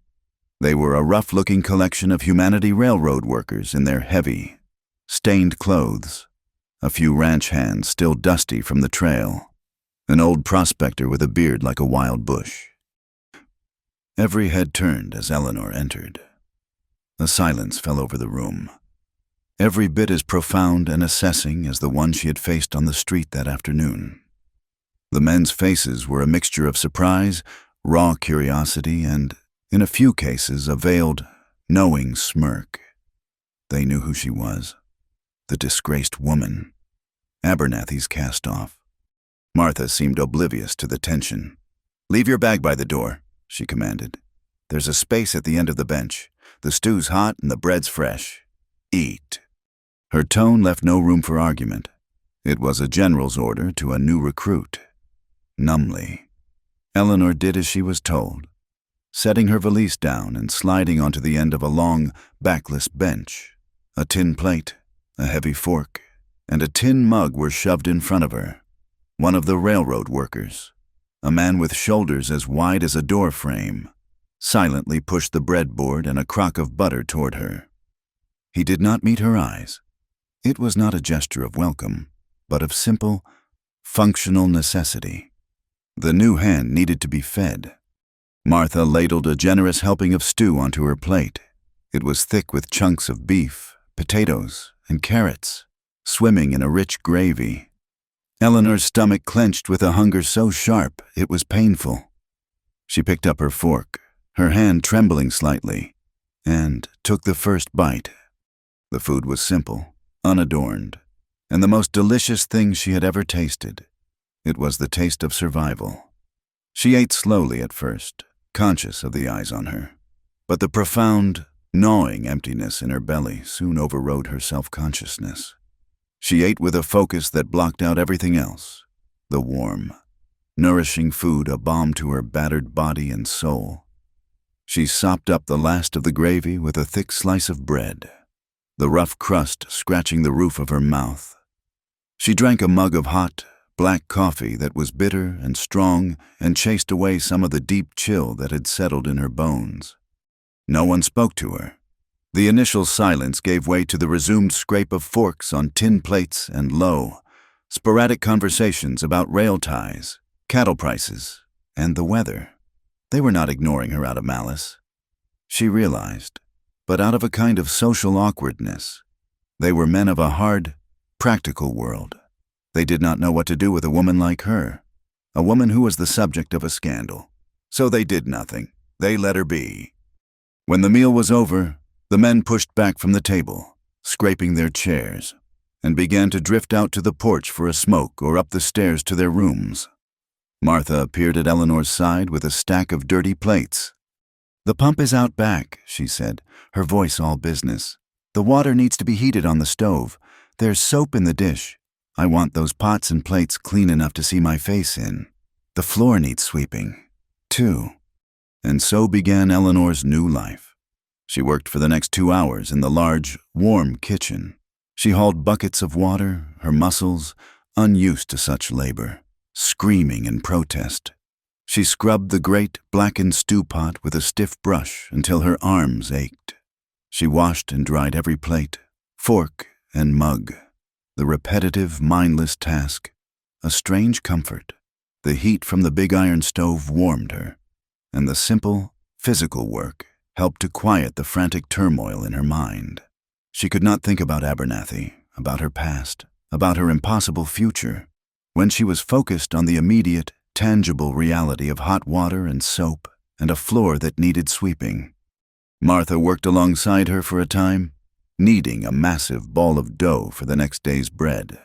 They were a rough-looking collection of humanity railroad workers in their heavy, stained clothes, a few ranch hands still dusty from the trail, an old prospector with a beard like a wild bush. Every head turned as Eleanor entered. A silence fell over the room, every bit as profound and assessing as the one she had faced on the street that afternoon. The men's faces were a mixture of surprise, raw curiosity, and, in a few cases, a veiled, knowing smirk. They knew who she was, the disgraced woman, Abernathy's cast-off. Martha seemed oblivious to the tension. "Leave your bag by the door," she commanded. "There's a space at the end of the bench. The stew's hot and the bread's fresh. Eat." Her tone left no room for argument. It was a general's order to a new recruit. Numbly, Eleanor did as she was told, setting her valise down and sliding onto the end of a long, backless bench. A tin plate, a heavy fork, and a tin mug were shoved in front of her. One of the railroad workers, a man with shoulders as wide as a door frame, silently pushed the breadboard and a crock of butter toward her. He did not meet her eyes. It was not a gesture of welcome, but of simple, functional necessity. The new hand needed to be fed. Martha ladled a generous helping of stew onto her plate. It was thick with chunks of beef, potatoes, and carrots, swimming in a rich gravy. Eleanor's stomach clenched with a hunger so sharp it was painful. She picked up her fork, her hand trembling slightly, and took the first bite. The food was simple, unadorned, and the most delicious thing she had ever tasted. It was the taste of survival. She ate slowly at first, conscious of the eyes on her, but the profound, gnawing emptiness in her belly soon overrode her self-consciousness. She ate with a focus that blocked out everything else, the warm, nourishing food a balm to her battered body and soul. She sopped up the last of the gravy with a thick slice of bread, the rough crust scratching the roof of her mouth. She drank a mug of hot, black coffee that was bitter and strong and chased away some of the deep chill that had settled in her bones. No one spoke to her. The initial silence gave way to the resumed scrape of forks on tin plates and low, sporadic conversations about rail ties, cattle prices, and the weather. They were not ignoring her out of malice, she realized, but out of a kind of social awkwardness. They were men of a hard, practical world. They did not know what to do with a woman like her, a woman who was the subject of a scandal. So they did nothing. They let her be. When the meal was over, the men pushed back from the table, scraping their chairs, and began to drift out to the porch for a smoke or up the stairs to their rooms. Martha appeared at Eleanor's side with a stack of dirty plates. "The pump is out back," she said, her voice all business. "The water needs to be heated on the stove. There's soap in the dish. I want those pots and plates clean enough to see my face in. The floor needs sweeping, too." And so began Eleanor's new life. She worked for the next 2 hours in the large, warm kitchen. She hauled buckets of water, her muscles, unused to such labor, screaming in protest. She scrubbed the great, blackened stew pot with a stiff brush until her arms ached. She washed and dried every plate, fork, and mug. The repetitive, mindless task, a strange comfort. The heat from the big iron stove warmed her, and the simple, physical work helped to quiet the frantic turmoil in her mind. She could not think about Abernathy, about her past, about her impossible future, when she was focused on the immediate, tangible reality of hot water and soap and a floor that needed sweeping. Martha worked alongside her for a time, kneading a massive ball of dough for the next day's bread.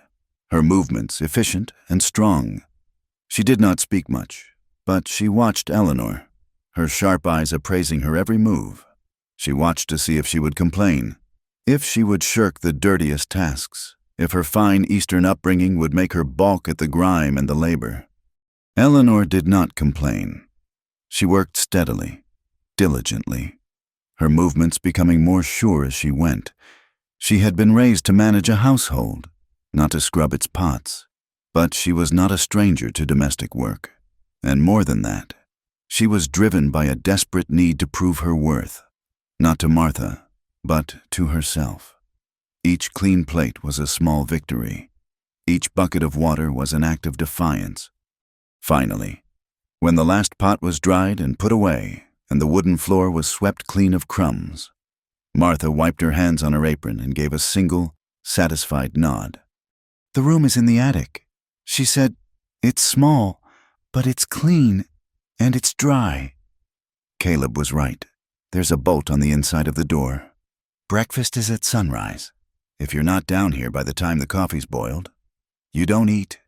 her movements efficient and strong. She did not speak much, but she watched Eleanor, her sharp eyes appraising her every move. She watched to see if she would complain, if she would shirk the dirtiest tasks, if her fine Eastern upbringing would make her balk at the grime and the labor. Eleanor did not complain. She worked steadily, diligently, her movements becoming more sure as she went. She had been raised to manage a household, not to scrub its pots, but she was not a stranger to domestic work. And more than that, she was driven by a desperate need to prove her worth, not to Martha, but to herself. Each clean plate was a small victory. Each bucket of water was an act of defiance. Finally, when the last pot was dried and put away, and the wooden floor was swept clean of crumbs, Martha wiped her hands on her apron and gave a single, satisfied nod. "The room is in the attic," she said. "It's small, but it's clean, and it's dry." Caleb was right. There's a bolt on the inside of the door. Breakfast is at sunrise. If you're not down here by the time the coffee's boiled, you don't eat.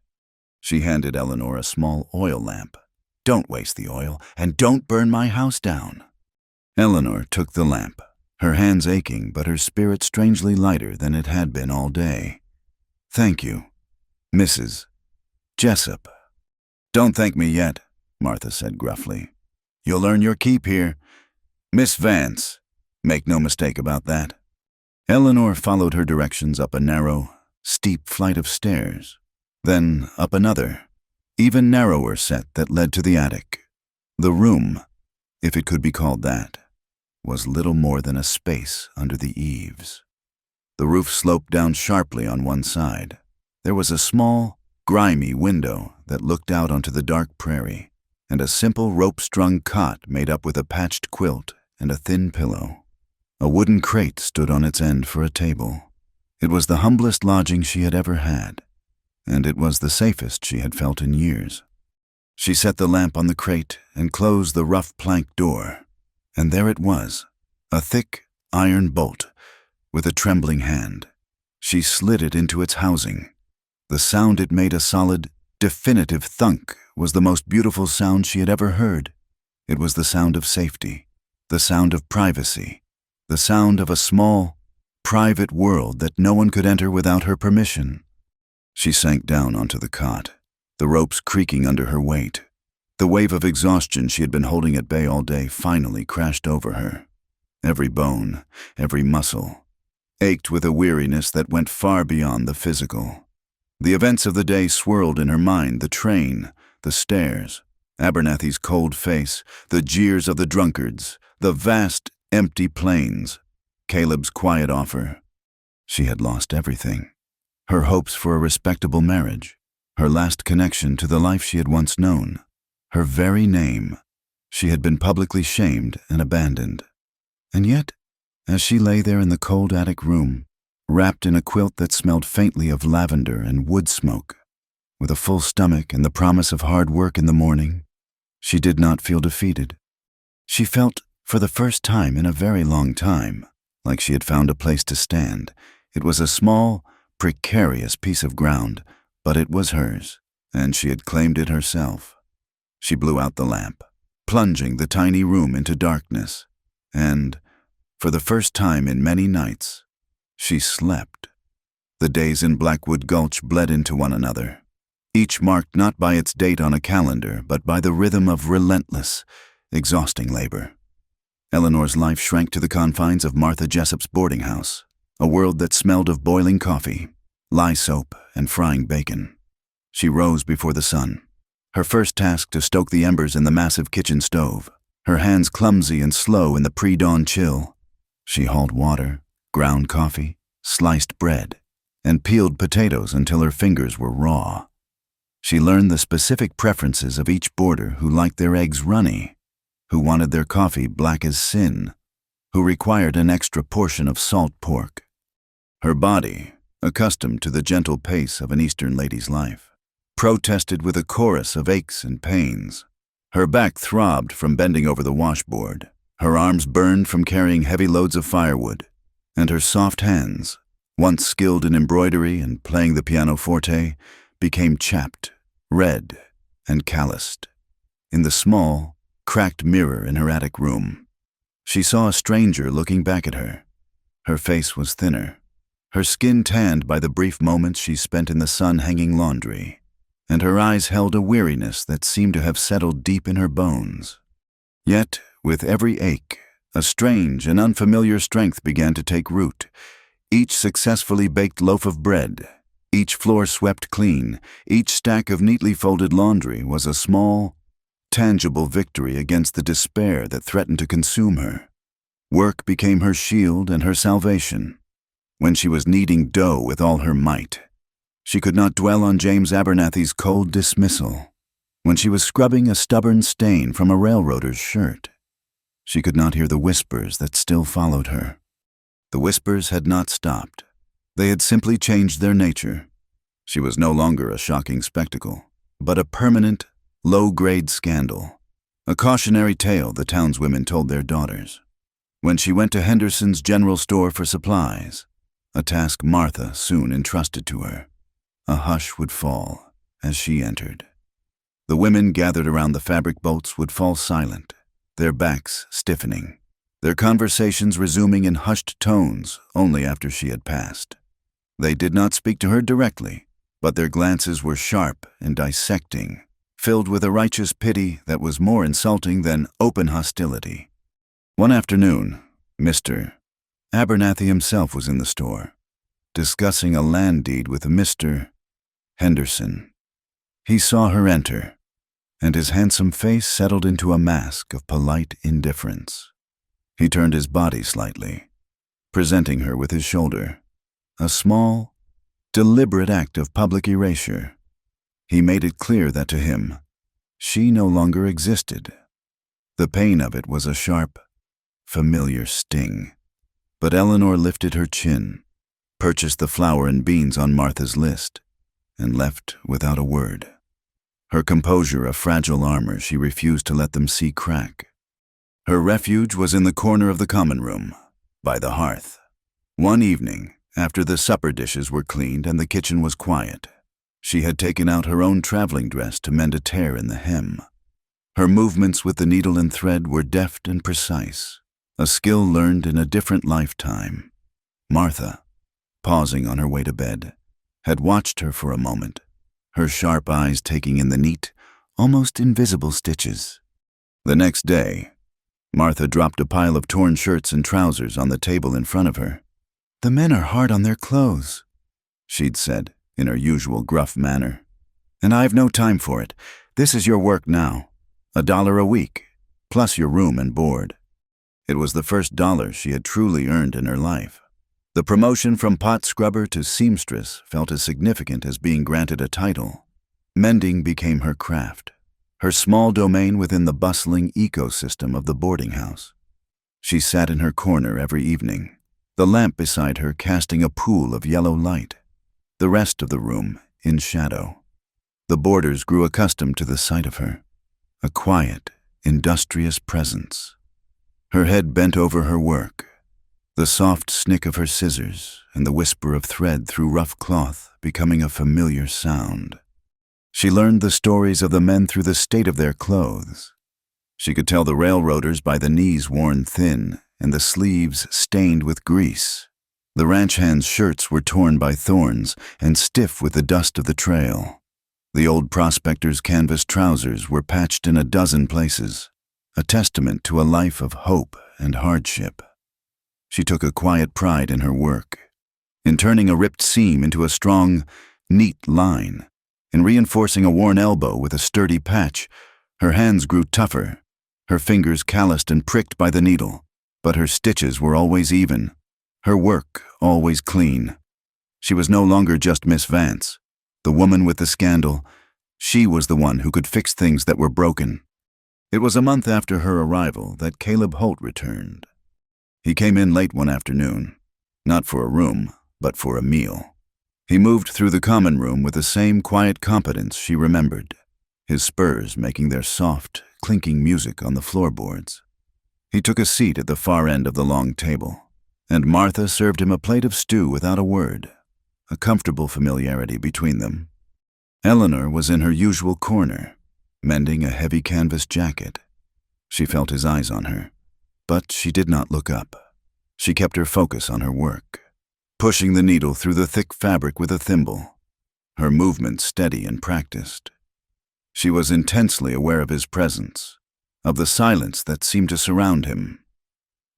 She handed Eleanor a small oil lamp. "Don't waste the oil, and don't burn my house down." Eleanor took the lamp, her hands aching but her spirit strangely lighter than it had been all day. "Thank you, Mrs. Jessup." "Don't thank me yet," Martha said gruffly. "You'll earn your keep here. Miss Vance, make no mistake about that." Eleanor followed her directions up a narrow, steep flight of stairs, then up another, even narrower set that led to the attic. The room, if it could be called that, was little more than a space under the eaves. The roof sloped down sharply on one side. There was a small, grimy window that looked out onto the dark prairie, and a simple rope-strung cot made up with a patched quilt and a thin pillow. A wooden crate stood on its end for a table. It was the humblest lodging she had ever had, and it was the safest she had felt in years. She set the lamp on the crate and closed the rough plank door, and there it was, a thick iron bolt. With a trembling hand, she slid it into its housing. The sound it made, a solid, definitive thunk, was the most beautiful sound she had ever heard. It was the sound of safety, the sound of privacy, the sound of a small, private world that no one could enter without her permission. She sank down onto the cot, the ropes creaking under her weight. The wave of exhaustion she had been holding at bay all day finally crashed over her. Every bone, every muscle, ached with a weariness that went far beyond the physical. The events of the day swirled in her mind: the train, the stairs, Abernathy's cold face, the jeers of the drunkards, the vast, empty plains, Caleb's quiet offer. She had lost everything. Her hopes for a respectable marriage, her last connection to the life she had once known, her very name. She had been publicly shamed and abandoned. And yet, as she lay there in the cold attic room, wrapped in a quilt that smelled faintly of lavender and wood smoke, with a full stomach and the promise of hard work in the morning, she did not feel defeated. She felt, for the first time in a very long time, like she had found a place to stand. It was a small, precarious piece of ground, but it was hers, and she had claimed it herself. She blew out the lamp, plunging the tiny room into darkness, and, for the first time in many nights, she slept. The days in Blackwood Gulch bled into one another, each marked not by its date on a calendar, but by the rhythm of relentless, exhausting labor. Eleanor's life shrank to the confines of Martha Jessup's boarding house, a world that smelled of boiling coffee, lye soap, and frying bacon. She rose before the sun, her first task to stoke the embers in the massive kitchen stove, her hands clumsy and slow in the pre-dawn chill. She hauled water, ground coffee, sliced bread, and peeled potatoes until her fingers were raw. She learned the specific preferences of each boarder who liked their eggs runny, who wanted their coffee black as sin, who required an extra portion of salt pork. Her body, accustomed to the gentle pace of an Eastern lady's life, protested with a chorus of aches and pains. Her back throbbed from bending over the washboard, her arms burned from carrying heavy loads of firewood, and her soft hands, once skilled in embroidery and playing the pianoforte, became chapped, red, and calloused. In the small, cracked mirror in her attic room, she saw a stranger looking back at her. Her face was thinner, her skin tanned by the brief moments she spent in the sun hanging laundry, and her eyes held a weariness that seemed to have settled deep in her bones. Yet, with every ache, a strange and unfamiliar strength began to take root. Each successfully baked loaf of bread, each floor swept clean, each stack of neatly folded laundry was a small, tangible victory against the despair that threatened to consume her. Work became her shield and her salvation. When she was kneading dough with all her might, she could not dwell on James Abernathy's cold dismissal. When she was scrubbing a stubborn stain from a railroader's shirt, she could not hear the whispers that still followed her. The whispers had not stopped. They had simply changed their nature. She was no longer a shocking spectacle, but a permanent, low-grade scandal, a cautionary tale the townswomen told their daughters. When she went to Henderson's general store for supplies, a task Martha soon entrusted to her, a hush would fall as she entered. The women gathered around the fabric boats would fall silent, their backs stiffening, their conversations resuming in hushed tones only after she had passed. They did not speak to her directly, but their glances were sharp and dissecting, filled with a righteous pity that was more insulting than open hostility. One afternoon, Mr. Abernathy himself was in the store, discussing a land deed with Mr. Henderson. He saw her enter, and his handsome face settled into a mask of polite indifference. He turned his body slightly, presenting her with his shoulder, a small, deliberate act of public erasure. He made it clear that to him, she no longer existed. The pain of it was a sharp, familiar sting. But Eleanor lifted her chin, purchased the flour and beans on Martha's list, and left without a word. Her composure a fragile armor she refused to let them see crack. Her refuge was in the corner of the common room, by the hearth. One evening, after the supper dishes were cleaned and the kitchen was quiet, she had taken out her own traveling dress to mend a tear in the hem. Her movements with the needle and thread were deft and precise, a skill learned in a different lifetime. Martha, pausing on her way to bed, had watched her for a moment, her sharp eyes taking in the neat, almost invisible stitches. The next day, Martha dropped a pile of torn shirts and trousers on the table in front of her. "The men are hard on their clothes," she'd said in her usual gruff manner. "And I've no time for it. This is your work now. $1 a week, plus your room and board." It was the first dollar she had truly earned in her life. The promotion from pot scrubber to seamstress felt as significant as being granted a title. Mending became her craft, her small domain within the bustling ecosystem of the boarding house. She sat in her corner every evening, the lamp beside her casting a pool of yellow light, the rest of the room in shadow. The boarders grew accustomed to the sight of her, a quiet, industrious presence. Her head bent over her work, the soft snick of her scissors and the whisper of thread through rough cloth becoming a familiar sound. She learned the stories of the men through the state of their clothes. She could tell the railroaders by the knees worn thin and the sleeves stained with grease. The ranch hands' shirts were torn by thorns and stiff with the dust of the trail. The old prospectors' canvas trousers were patched in a dozen places, a testament to a life of hope and hardship. She took a quiet pride in her work, in turning a ripped seam into a strong, neat line, in reinforcing a worn elbow with a sturdy patch. Her hands grew tougher, her fingers calloused and pricked by the needle, but her stitches were always even, her work always clean. She was no longer just Miss Vance, the woman with the scandal. She was the one who could fix things that were broken. It was a month after her arrival that Caleb Holt returned. He came in late one afternoon, not for a room, but for a meal. He moved through the common room with the same quiet competence she remembered, his spurs making their soft, clinking music on the floorboards. He took a seat at the far end of the long table, and Martha served him a plate of stew without a word, a comfortable familiarity between them. Eleanor was in her usual corner, mending a heavy canvas jacket. She felt his eyes on her, but she did not look up. She kept her focus on her work, pushing the needle through the thick fabric with a thimble, her movements steady and practiced. She was intensely aware of his presence, of the silence that seemed to surround him.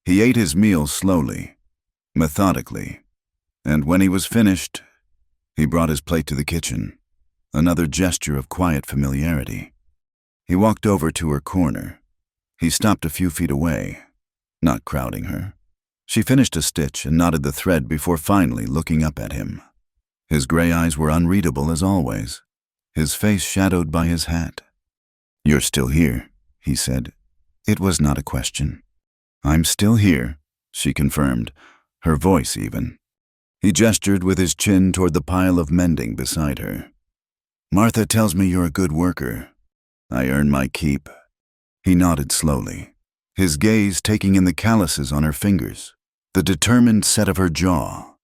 He ate his meal slowly, methodically, and when he was finished, he brought his plate to the kitchen, another gesture of quiet familiarity. He walked over to her corner. He stopped a few feet away, not crowding her. She finished a stitch and knotted the thread before finally looking up at him. His gray eyes were unreadable as always, his face shadowed by his hat. "You're still here," he said. It was not a question. "I'm still here," she confirmed, her voice even. He gestured with his chin toward the pile of mending beside her. "Martha tells me you're a good worker. I earn my keep." He nodded slowly, his gaze taking in the calluses on her fingers, the determined set of her jaw.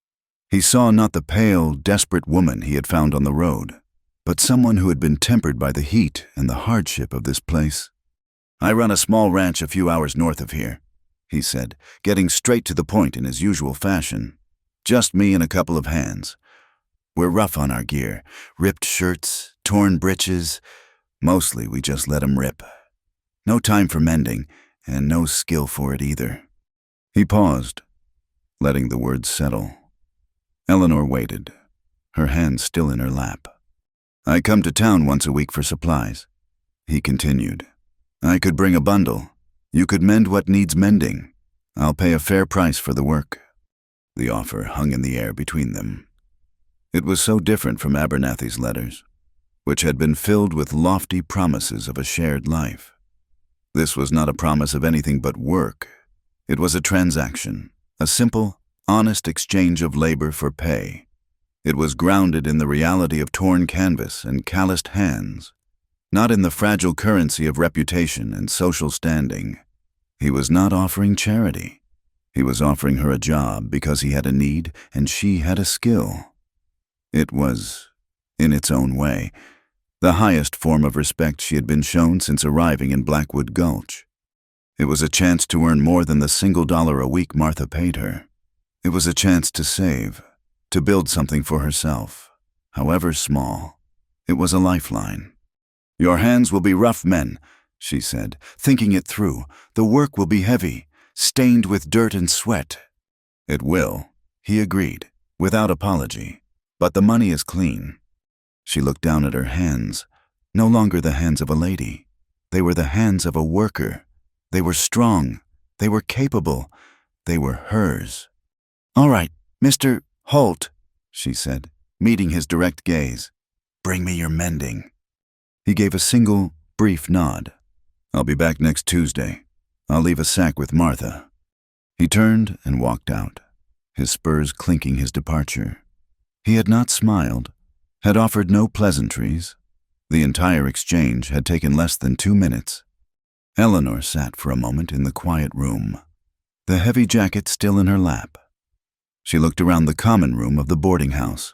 He saw not the pale, desperate woman he had found on the road, but someone who had been tempered by the heat and the hardship of this place. "I run a small ranch a few hours north of here," he said, getting straight to the point in his usual fashion. "Just me and a couple of hands. We're rough on our gear, ripped shirts, torn breeches. Mostly we just let 'em rip. No time for mending, and no skill for it either." He paused, letting the words settle. Eleanor waited, her hands still in her lap. "I come to town once a week for supplies," he continued. "I could bring a bundle. You could mend what needs mending. I'll pay a fair price for the work." The offer hung in the air between them. It was so different from Abernathy's letters, which had been filled with lofty promises of a shared life. This was not a promise of anything but work. It was a transaction, a simple, honest exchange of labor for pay. It was grounded in the reality of torn canvas and calloused hands, not in the fragile currency of reputation and social standing. He was not offering charity. He was offering her a job because he had a need and she had a skill. It was, in its own way, the highest form of respect she had been shown since arriving in Blackwood Gulch. It was a chance to earn more than the $1 a week Martha paid her. It was a chance to save, to build something for herself, however small. It was a lifeline. "Your hands will be rough men," she said, thinking it through. "The work will be heavy, stained with dirt and sweat." "It will," he agreed, without apology. "But the money is clean." She looked down at her hands, no longer the hands of a lady. They were the hands of a worker. They were strong. They were capable. They were hers. "All right, Mr. Holt," she said, meeting his direct gaze. "Bring me your mending." He gave a single, brief nod. "I'll be back next Tuesday. I'll leave a sack with Martha." He turned and walked out, his spurs clinking his departure. He had not smiled, had offered no pleasantries. The entire exchange had taken less than 2 minutes. Eleanor sat for a moment in the quiet room, the heavy jacket still in her lap. She looked around the common room of the boarding house,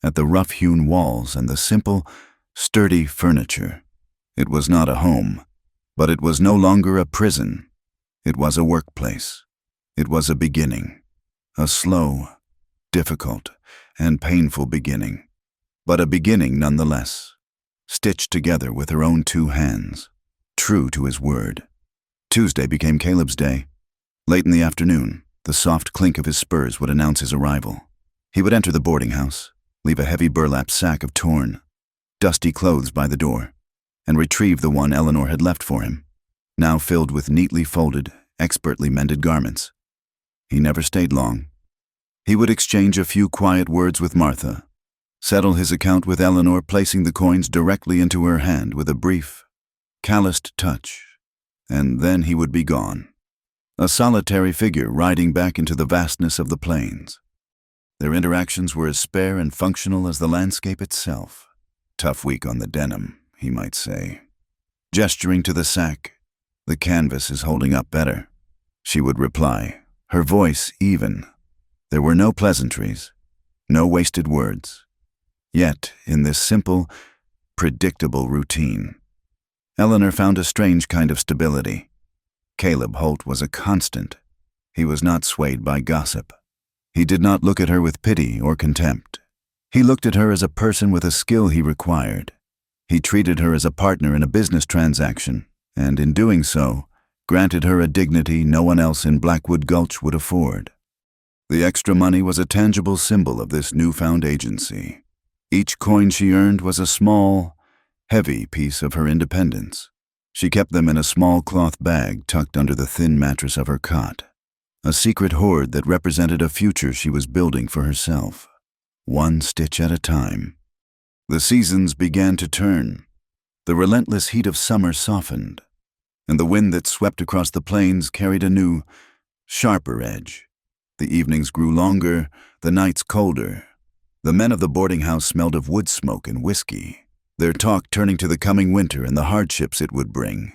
at the rough-hewn walls and the simple, sturdy furniture. It was not a home, but it was no longer a prison. It was a workplace. It was a beginning, a slow, difficult, and painful beginning, but a beginning nonetheless, stitched together with her own 2 hands, true to his word. Tuesday became Caleb's day. Late in the afternoon, the soft clink of his spurs would announce his arrival. He would enter the boarding house, leave a heavy burlap sack of torn, dusty clothes by the door, and retrieve the one Eleanor had left for him, now filled with neatly folded, expertly mended garments. He never stayed long. He would exchange a few quiet words with Martha, settle his account with Eleanor, placing the coins directly into her hand with a brief, calloused touch, and then he would be gone, a solitary figure riding back into the vastness of the plains. Their interactions were as spare and functional as the landscape itself. "Tough week on the denim," he might say. Gesturing to the sack, "The canvas is holding up better," she would reply, her voice even. There were no pleasantries, no wasted words. Yet, in this simple, predictable routine, Eleanor found a strange kind of stability. Caleb Holt was a constant. He was not swayed by gossip. He did not look at her with pity or contempt. He looked at her as a person with a skill he required. He treated her as a partner in a business transaction, and in doing so, granted her a dignity no one else in Blackwood Gulch would afford. The extra money was a tangible symbol of this newfound agency. Each coin she earned was a small, heavy piece of her independence. She kept them in a small cloth bag tucked under the thin mattress of her cot, a secret hoard that represented a future she was building for herself, one stitch at a time. The seasons began to turn. The relentless heat of summer softened, and the wind that swept across the plains carried a new, sharper edge. The evenings grew longer, the nights colder. The men of the boarding house smelled of wood smoke and whiskey, their talk turning to the coming winter and the hardships it would bring.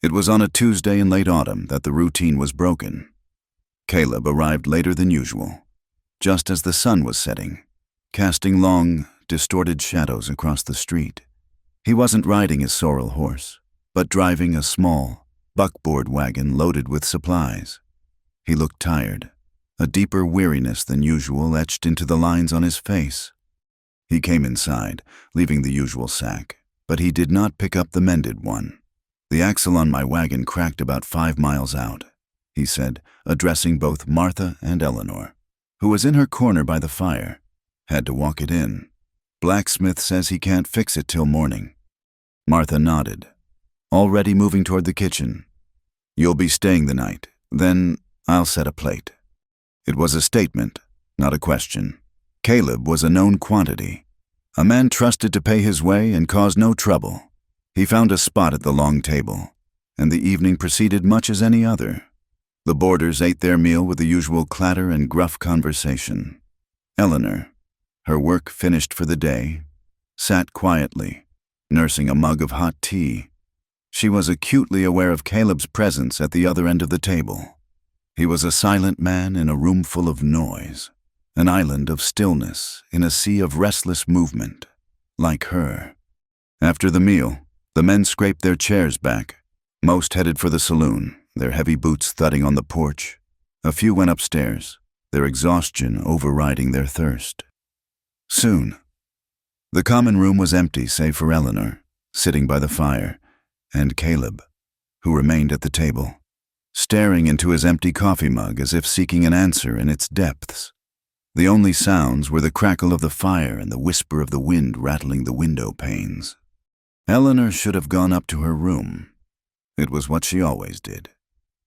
It was on a Tuesday in late autumn that the routine was broken. Caleb arrived later than usual, just as the sun was setting, casting long, distorted shadows across the street. He wasn't riding his sorrel horse, but driving a small, buckboard wagon loaded with supplies. He looked tired, a deeper weariness than usual etched into the lines on his face. He came inside, leaving the usual sack, but he did not pick up the mended one. "The axle on my wagon cracked about 5 miles out," he said, addressing both Martha and Eleanor, who was in her corner by the fire. "Had to walk it in. Blacksmith says he can't fix it till morning." Martha nodded, already moving toward the kitchen. "You'll be staying the night. Then I'll set a plate." It was a statement, not a question. Caleb was a known quantity, a man trusted to pay his way and cause no trouble. He found a spot at the long table, and the evening proceeded much as any other. The boarders ate their meal with the usual clatter and gruff conversation. Eleanor, her work finished for the day, sat quietly, nursing a mug of hot tea. She was acutely aware of Caleb's presence at the other end of the table. He was a silent man in a room full of noise, an island of stillness in a sea of restless movement, like her. After the meal, the men scraped their chairs back. Most headed for the saloon, their heavy boots thudding on the porch. A few went upstairs, their exhaustion overriding their thirst. Soon, the common room was empty save for Eleanor, sitting by the fire, and Caleb, who remained at the table, staring into his empty coffee mug as if seeking an answer in its depths. The only sounds were the crackle of the fire and the whisper of the wind rattling the window panes. Eleanor should have gone up to her room. It was what she always did.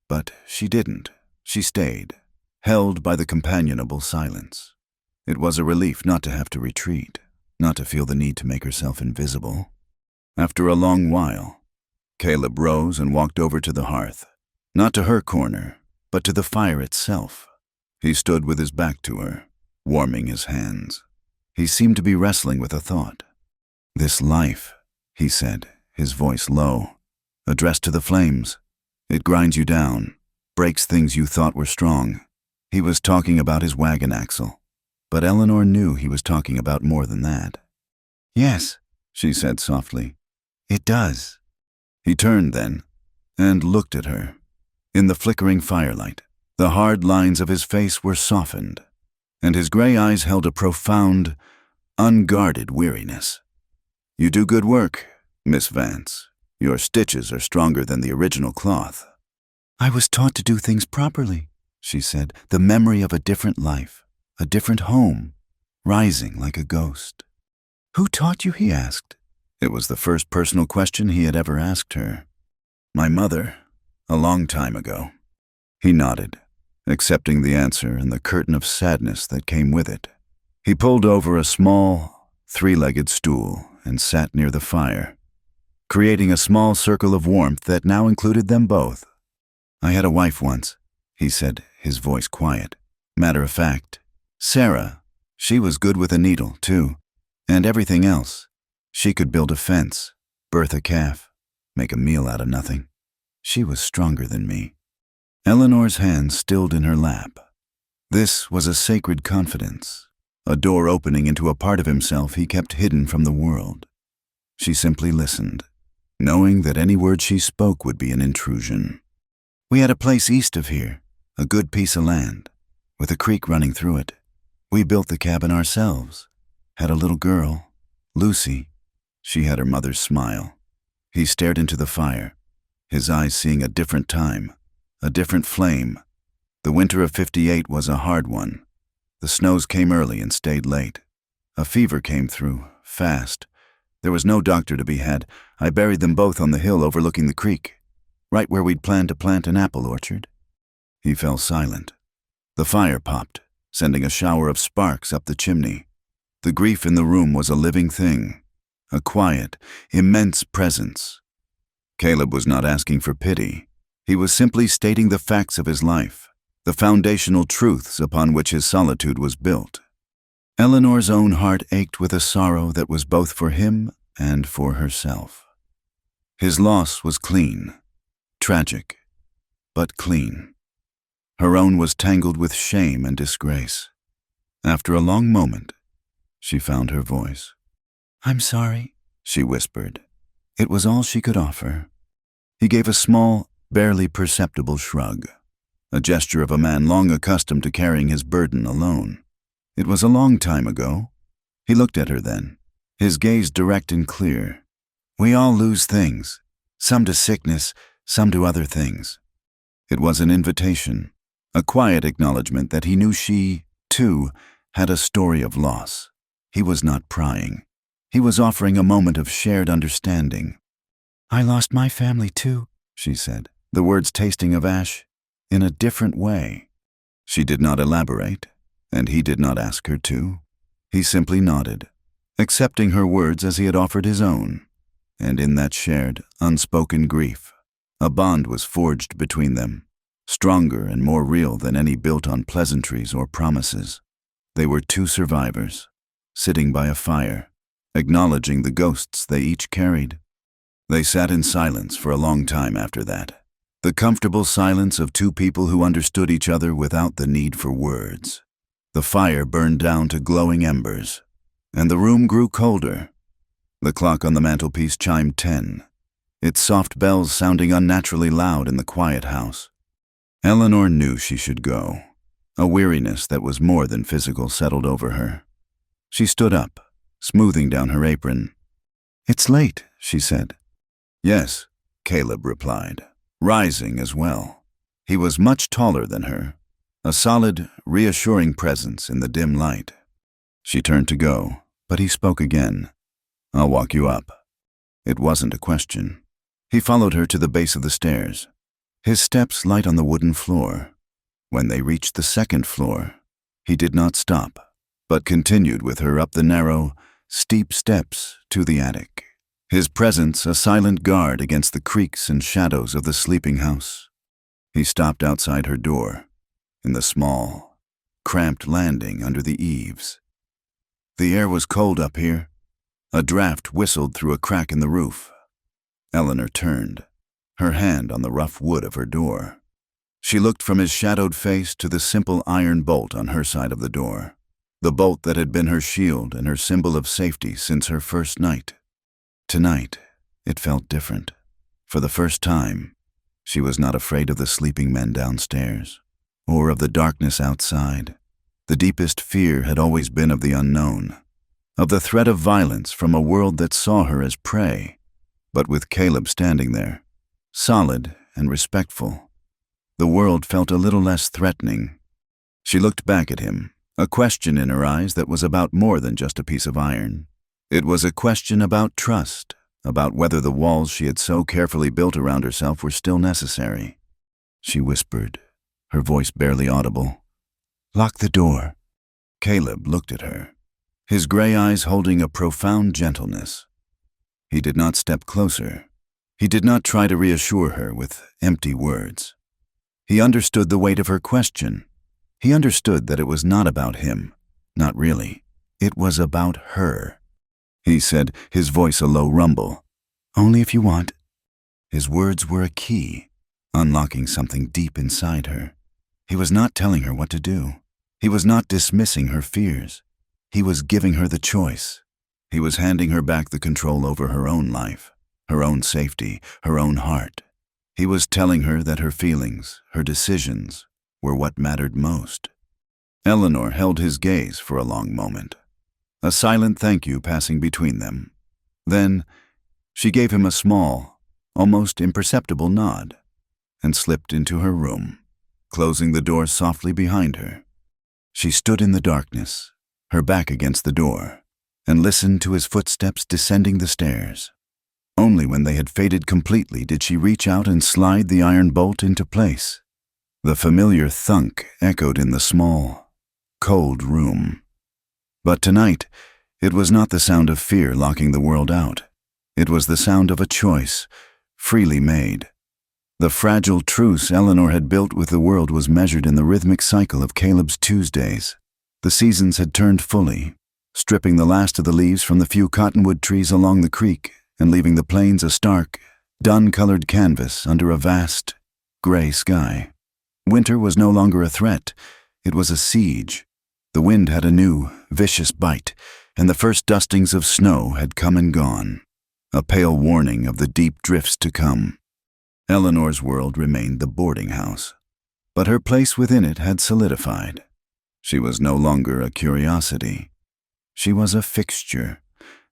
But she didn't. She stayed, held by the companionable silence. It was a relief not to have to retreat, not to feel the need to make herself invisible. After a long while, Caleb rose and walked over to the hearth, not to her corner, but to the fire itself. He stood with his back to her, warming his hands. He seemed to be wrestling with a thought. "This life," he said, his voice low, addressed to the flames. "It grinds you down, breaks things you thought were strong." He was talking about his wagon axle, but Eleanor knew he was talking about more than that. "Yes," she said softly, "it does." He turned then and looked at her. In the flickering firelight, the hard lines of his face were softened, and his gray eyes held a profound, unguarded weariness. "You do good work, Miss Vance. Your stitches are stronger than the original cloth." "I was taught to do things properly," she said, "the memory of a different life, a different home, rising like a ghost." "Who taught you?" he asked. It was the first personal question he had ever asked her. "My mother, a long time ago." He nodded, accepting the answer and the curtain of sadness that came with it. He pulled over a small, three-legged stool and sat near the fire, creating a small circle of warmth that now included them both. "I had a wife once," he said, his voice quiet. "Matter of fact, Sarah, she was good with a needle, too, and everything else. She could build a fence, birth a calf, make a meal out of nothing. She was stronger than me." Eleanor's hand stilled in her lap. This was a sacred confidence, a door opening into a part of himself he kept hidden from the world. She simply listened, knowing that any word she spoke would be an intrusion. "We had a place east of here, a good piece of land, with a creek running through it. We built the cabin ourselves. Had a little girl, Lucy." She had her mother's smile. He stared into the fire, his eyes seeing a different time, a different flame. The winter of '58 was a hard one. The snows came early and stayed late. A fever came through, fast. There was no doctor to be had. I buried them both on the hill overlooking the creek, right where we'd planned to plant an apple orchard. He fell silent. The fire popped, sending a shower of sparks up the chimney. The grief in the room was a living thing, a quiet, immense presence. Caleb was not asking for pity. He was simply stating the facts of his life, the foundational truths upon which his solitude was built. Eleanor's own heart ached with a sorrow that was both for him and for herself. His loss was clean, tragic, but clean. Her own was tangled with shame and disgrace. After a long moment, she found her voice. "I'm sorry," she whispered. It was all she could offer. He gave a small, barely perceptible shrug, a gesture of a man long accustomed to carrying his burden alone. It was a long time ago. He looked at her then, his gaze direct and clear. "We all lose things, some to sickness, some to other things." It was an invitation, a quiet acknowledgement that he knew she, too, had a story of loss. He was not prying. He was offering a moment of shared understanding. "I lost my family too," she said, the words tasting of ash in a different way. She did not elaborate, and he did not ask her to. He simply nodded, accepting her words as he had offered his own. And in that shared, unspoken grief, a bond was forged between them, stronger and more real than any built on pleasantries or promises. They were two survivors, sitting by a fire, acknowledging the ghosts they each carried. They sat in silence for a long time after that, the comfortable silence of two people who understood each other without the need for words. The fire burned down to glowing embers, and the room grew colder. The clock on the mantelpiece chimed 10, its soft bells sounding unnaturally loud in the quiet house. Eleanor knew she should go. A weariness that was more than physical settled over her. She stood up, smoothing down her apron. "It's late," she said. "Yes," Caleb replied, rising as well. He was much taller than her, a solid, reassuring presence in the dim light. She turned to go, but he spoke again. "I'll walk you up." It wasn't a question. He followed her to the base of the stairs, his steps light on the wooden floor. When they reached the second floor, he did not stop, but continued with her up the narrow, steep steps to the attic, his presence a silent guard against the creaks and shadows of the sleeping house. He stopped outside her door, in the small, cramped landing under the eaves. The air was cold up here. A draft whistled through a crack in the roof. Eleanor turned, her hand on the rough wood of her door. She looked from his shadowed face to the simple iron bolt on her side of the door, the bolt that had been her shield and her symbol of safety since her first night. Tonight, it felt different. For the first time, she was not afraid of the sleeping men downstairs, or of the darkness outside. The deepest fear had always been of the unknown, of the threat of violence from a world that saw her as prey. But with Caleb standing there, solid and respectful, the world felt a little less threatening. She looked back at him, a question in her eyes that was about more than just a piece of iron. It was a question about trust, about whether the walls she had so carefully built around herself were still necessary. She whispered, her voice barely audible, "Lock the door." Caleb looked at her, his gray eyes holding a profound gentleness. He did not step closer. He did not try to reassure her with empty words. He understood the weight of her question. He understood that it was not about him. Not really. It was about her. He said, his voice a low rumble, "Only if you want." His words were a key, unlocking something deep inside her. He was not telling her what to do. He was not dismissing her fears. He was giving her the choice. He was handing her back the control over her own life, her own safety, her own heart. He was telling her that her feelings, her decisions, were what mattered most. Eleanor held his gaze for a long moment, a silent thank you passing between them. Then, she gave him a small, almost imperceptible nod, and slipped into her room, closing the door softly behind her. She stood in the darkness, her back against the door, and listened to his footsteps descending the stairs. Only when they had faded completely did she reach out and slide the iron bolt into place. The familiar thunk echoed in the small, cold room. But tonight, it was not the sound of fear locking the world out. It was the sound of a choice, freely made. The fragile truce Eleanor had built with the world was measured in the rhythmic cycle of Caleb's Tuesdays. The seasons had turned fully, stripping the last of the leaves from the few cottonwood trees along the creek and leaving the plains a stark, dun-colored canvas under a vast, gray sky. Winter was no longer a threat. It was a siege. The wind had a new, vicious bite, and the first dustings of snow had come and gone, a pale warning of the deep drifts to come. Eleanor's world remained the boarding house, but her place within it had solidified. She was no longer a curiosity. She was a fixture,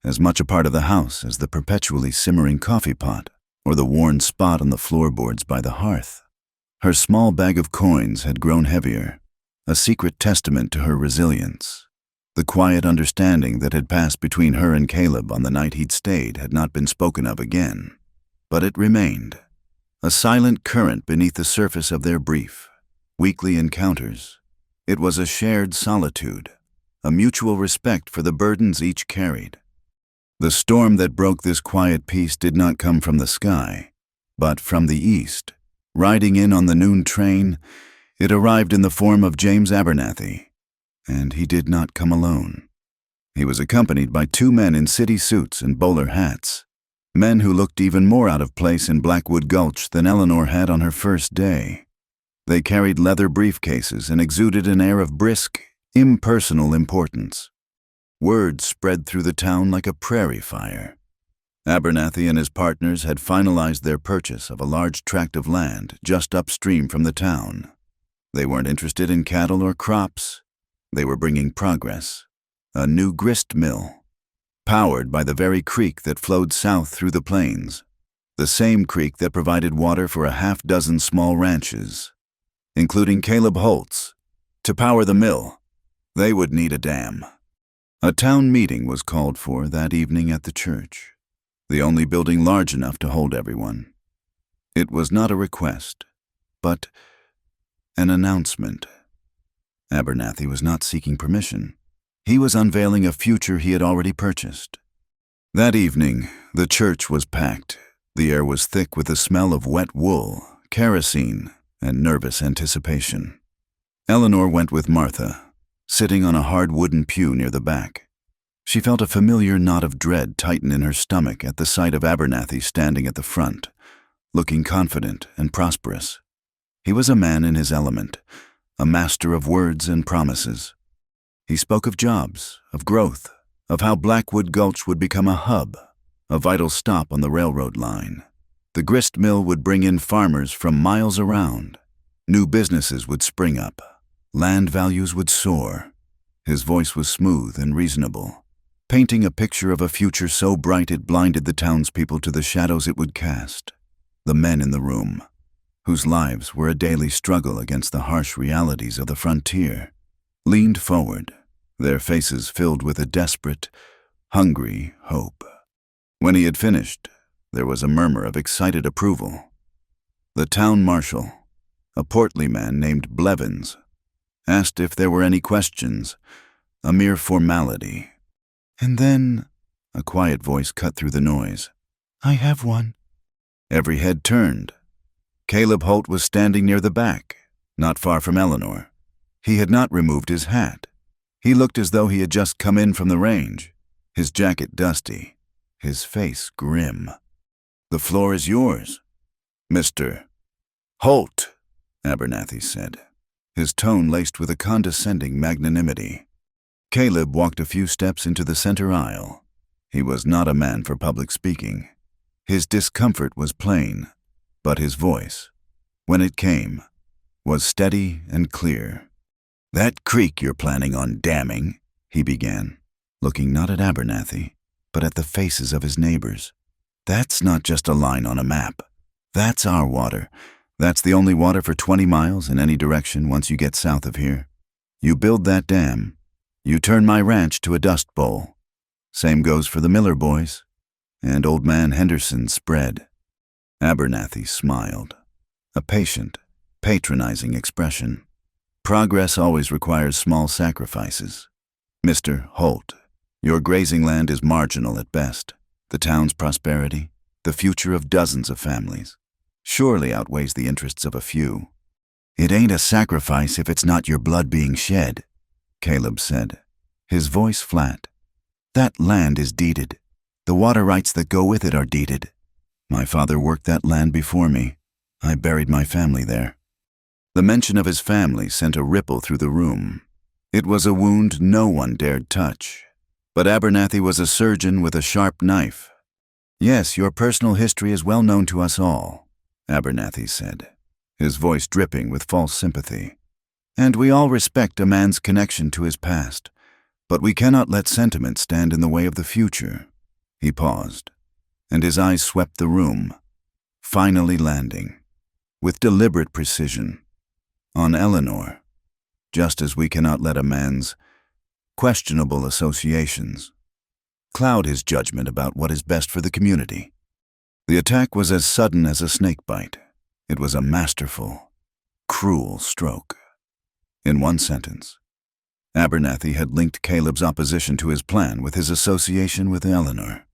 as much a part of the house as the perpetually simmering coffee pot or the worn spot on the floorboards by the hearth. Her small bag of coins had grown heavier, a secret testament to her resilience. The quiet understanding that had passed between her and Caleb on the night he'd stayed had not been spoken of again, but it remained, a silent current beneath the surface of their brief, weekly encounters. It was a shared solitude, a mutual respect for the burdens each carried. The storm that broke this quiet peace did not come from the sky, but from the east. Riding in on the noon train, it arrived in the form of James Abernathy, and he did not come alone. He was accompanied by two men in city suits and bowler hats, men who looked even more out of place in Blackwood Gulch than Eleanor had on her first day. They carried leather briefcases and exuded an air of brisk, impersonal importance. Word spread through the town like a prairie fire. Abernathy and his partners had finalized their purchase of a large tract of land just upstream from the town. They weren't interested in cattle or crops. They were bringing progress, a new grist mill, powered by the very creek that flowed south through the plains, the same creek that provided water for a half-dozen small ranches, including Caleb Holt's. To power the mill, they would need a dam. A town meeting was called for that evening at the church, the only building large enough to hold everyone. It was not a request, but an announcement. Abernathy was not seeking permission. He was unveiling a future he had already purchased. That evening, the church was packed. The air was thick with the smell of wet wool, kerosene, and nervous anticipation. Eleanor went with Martha, sitting on a hard wooden pew near the back. She felt a familiar knot of dread tighten in her stomach at the sight of Abernathy standing at the front, looking confident and prosperous. He was a man in his element, a master of words and promises. He spoke of jobs, of growth, of how Blackwood Gulch would become a hub, a vital stop on the railroad line. The grist mill would bring in farmers from miles around. New businesses would spring up. Land values would soar. His voice was smooth and reasonable, painting a picture of a future so bright it blinded the townspeople to the shadows it would cast. The men in the room, whose lives were a daily struggle against the harsh realities of the frontier, leaned forward, their faces filled with a desperate, hungry hope. When he had finished, there was a murmur of excited approval. The town marshal, a portly man named Blevins, asked if there were any questions, a mere formality. And then, a quiet voice cut through the noise. "I have one." Every head turned. Caleb Holt was standing near the back, not far from Eleanor. He had not removed his hat. He looked as though he had just come in from the range, his jacket dusty, his face grim. "The floor is yours, Mr. "Halt," Abernathy said, his tone laced with a condescending magnanimity. Caleb walked a few steps into the center aisle. He was not a man for public speaking. His discomfort was plain, but his voice, when it came, was steady and clear. "That creek you're planning on damming," he began, looking not at Abernathy, but at the faces of his neighbors. "That's not just a line on a map. That's our water. That's the only water for 20 miles in any direction once you get south of here. You build that dam, you turn my ranch to a dust bowl. Same goes for the Miller boys and Old Man Henderson's spread." Abernathy smiled, a patient, patronizing expression. "Progress always requires small sacrifices. Mr. Holt, your grazing land is marginal at best. The town's prosperity, the future of dozens of families, surely outweighs the interests of a few." "It ain't a sacrifice if it's not your blood being shed," Caleb said, his voice flat. "That land is deeded. The water rights that go with it are deeded. My father worked that land before me. I buried my family there." The mention of his family sent a ripple through the room. It was a wound no one dared touch. But Abernathy was a surgeon with a sharp knife. "Yes, your personal history is well known to us all," Abernathy said, his voice dripping with false sympathy. "And we all respect a man's connection to his past, but we cannot let sentiment stand in the way of the future." He paused, and his eyes swept the room, finally landing, with deliberate precision, on Eleanor, just as we cannot let a man's questionable associations cloud his judgment about what is best for the community. The attack was as sudden as a snake bite. It was a masterful, cruel stroke. In one sentence, Abernathy had linked Caleb's opposition to his plan with his association with Eleanor.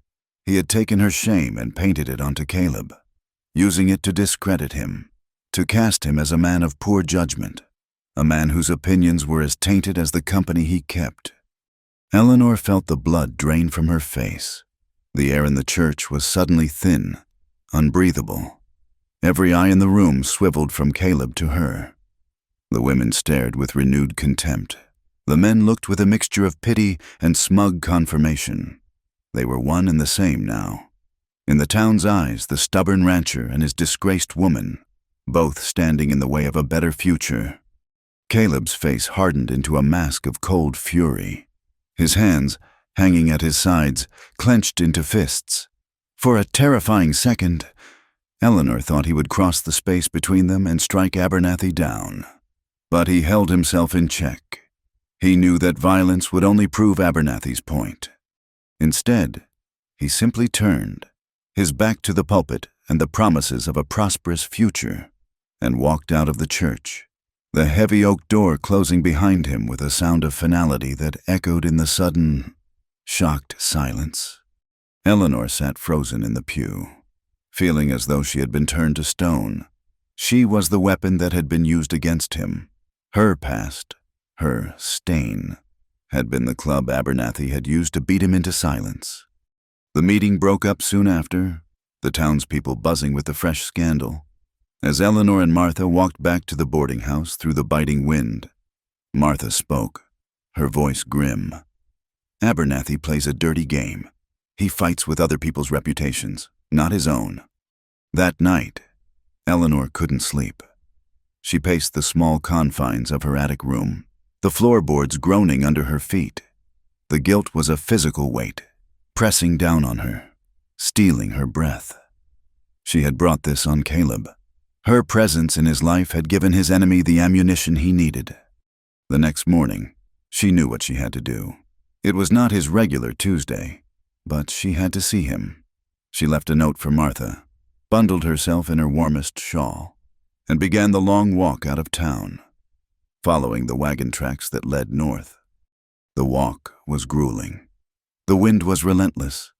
He had taken her shame and painted it onto Caleb, using it to discredit him, to cast him as a man of poor judgment, a man whose opinions were as tainted as the company he kept. Eleanor felt the blood drain from her face. The air in the church was suddenly thin, unbreathable. Every eye in the room swiveled from Caleb to her. The women stared with renewed contempt. The men looked with a mixture of pity and smug confirmation. They were one and the same now. In the town's eyes, the stubborn rancher and his disgraced woman, both standing in the way of a better future. Caleb's face hardened into a mask of cold fury. His hands, hanging at his sides, clenched into fists. For a terrifying second, Eleanor thought he would cross the space between them and strike Abernathy down. But he held himself in check. He knew that violence would only prove Abernathy's point. Instead, he simply turned, his back to the pulpit and the promises of a prosperous future, and walked out of the church, the heavy oak door closing behind him with a sound of finality that echoed in the sudden, shocked silence. Eleanor sat frozen in the pew, feeling as though she had been turned to stone. She was the weapon that had been used against him. Her past, her stain, had been the club Abernathy had used to beat him into silence. The meeting broke up soon after, the townspeople buzzing with the fresh scandal. As Eleanor and Martha walked back to the boarding house through the biting wind, Martha spoke, her voice grim. "Abernathy plays a dirty game. He fights with other people's reputations, not his own." That night, Eleanor couldn't sleep. She paced the small confines of her attic room, the floorboards groaning under her feet. The guilt was a physical weight, pressing down on her, stealing her breath. She had brought this on Caleb. Her presence in his life had given his enemy the ammunition he needed. The next morning, she knew what she had to do. It was not his regular Tuesday, but she had to see him. She left a note for Martha, bundled herself in her warmest shawl, and began the long walk out of town, following the wagon tracks that led north. The walk was grueling. The wind was relentless,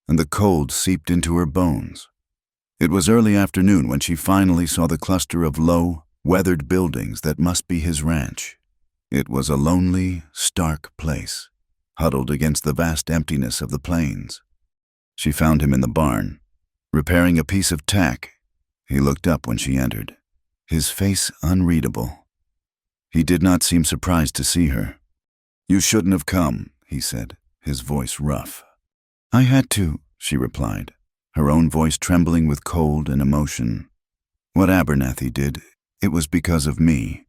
and the cold seeped into her bones. It was early afternoon when she finally saw the cluster of low, weathered buildings that must be his ranch. It was a lonely, stark place, huddled against the vast emptiness of the plains. She found him in the barn, repairing a piece of tack. He looked up when she entered. his face unreadable. He did not seem surprised to see her. "You shouldn't have come," he said, his voice rough. "I had to," she replied, her own voice trembling with cold and emotion. "What Abernathy did, it was because of me.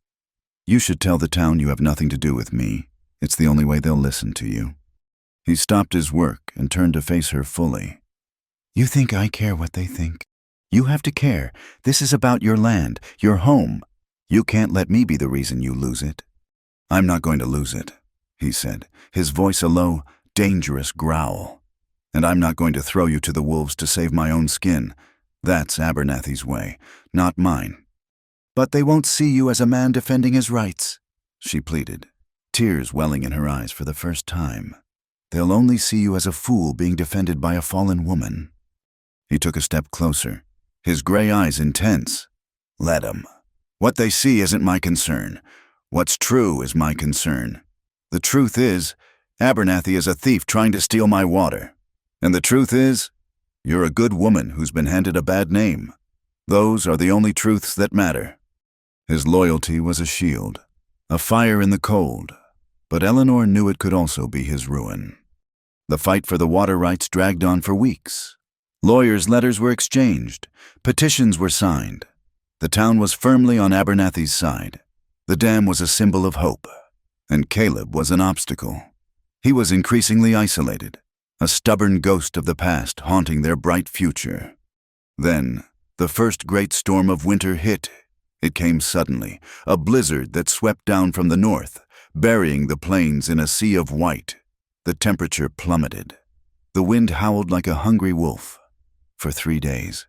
You should tell the town you have nothing to do with me. It's the only way they'll listen to you." He stopped his work and turned to face her fully. "You think I care what they think? You have to care. This is about your land, your home. You can't let me be the reason you lose it." "I'm not going to lose it," he said, his voice a low, dangerous growl. "And I'm not going to throw you to the wolves to save my own skin. That's Abernathy's way, not mine." "But they won't see you as a man defending his rights," she pleaded, tears welling in her eyes for the first time. "They'll only see you as a fool being defended by a fallen woman." He took a step closer, his gray eyes intense. "Let 'em. What they see isn't my concern. What's true is my concern. The truth is, Abernathy is a thief trying to steal my water. And the truth is, you're a good woman who's been handed a bad name. Those are the only truths that matter." His loyalty was a shield, a fire in the cold, but Eleanor knew it could also be his ruin. The fight for the water rights dragged on for weeks. Lawyers' letters were exchanged, petitions were signed. The town was firmly on Abernathy's side. The dam was a symbol of hope, and Caleb was an obstacle. He was increasingly isolated, a stubborn ghost of the past haunting their bright future. Then, the first great storm of winter hit. It came suddenly, a blizzard that swept down from the north, burying the plains in a sea of white. The temperature plummeted. The wind howled like a hungry wolf. For 3 days,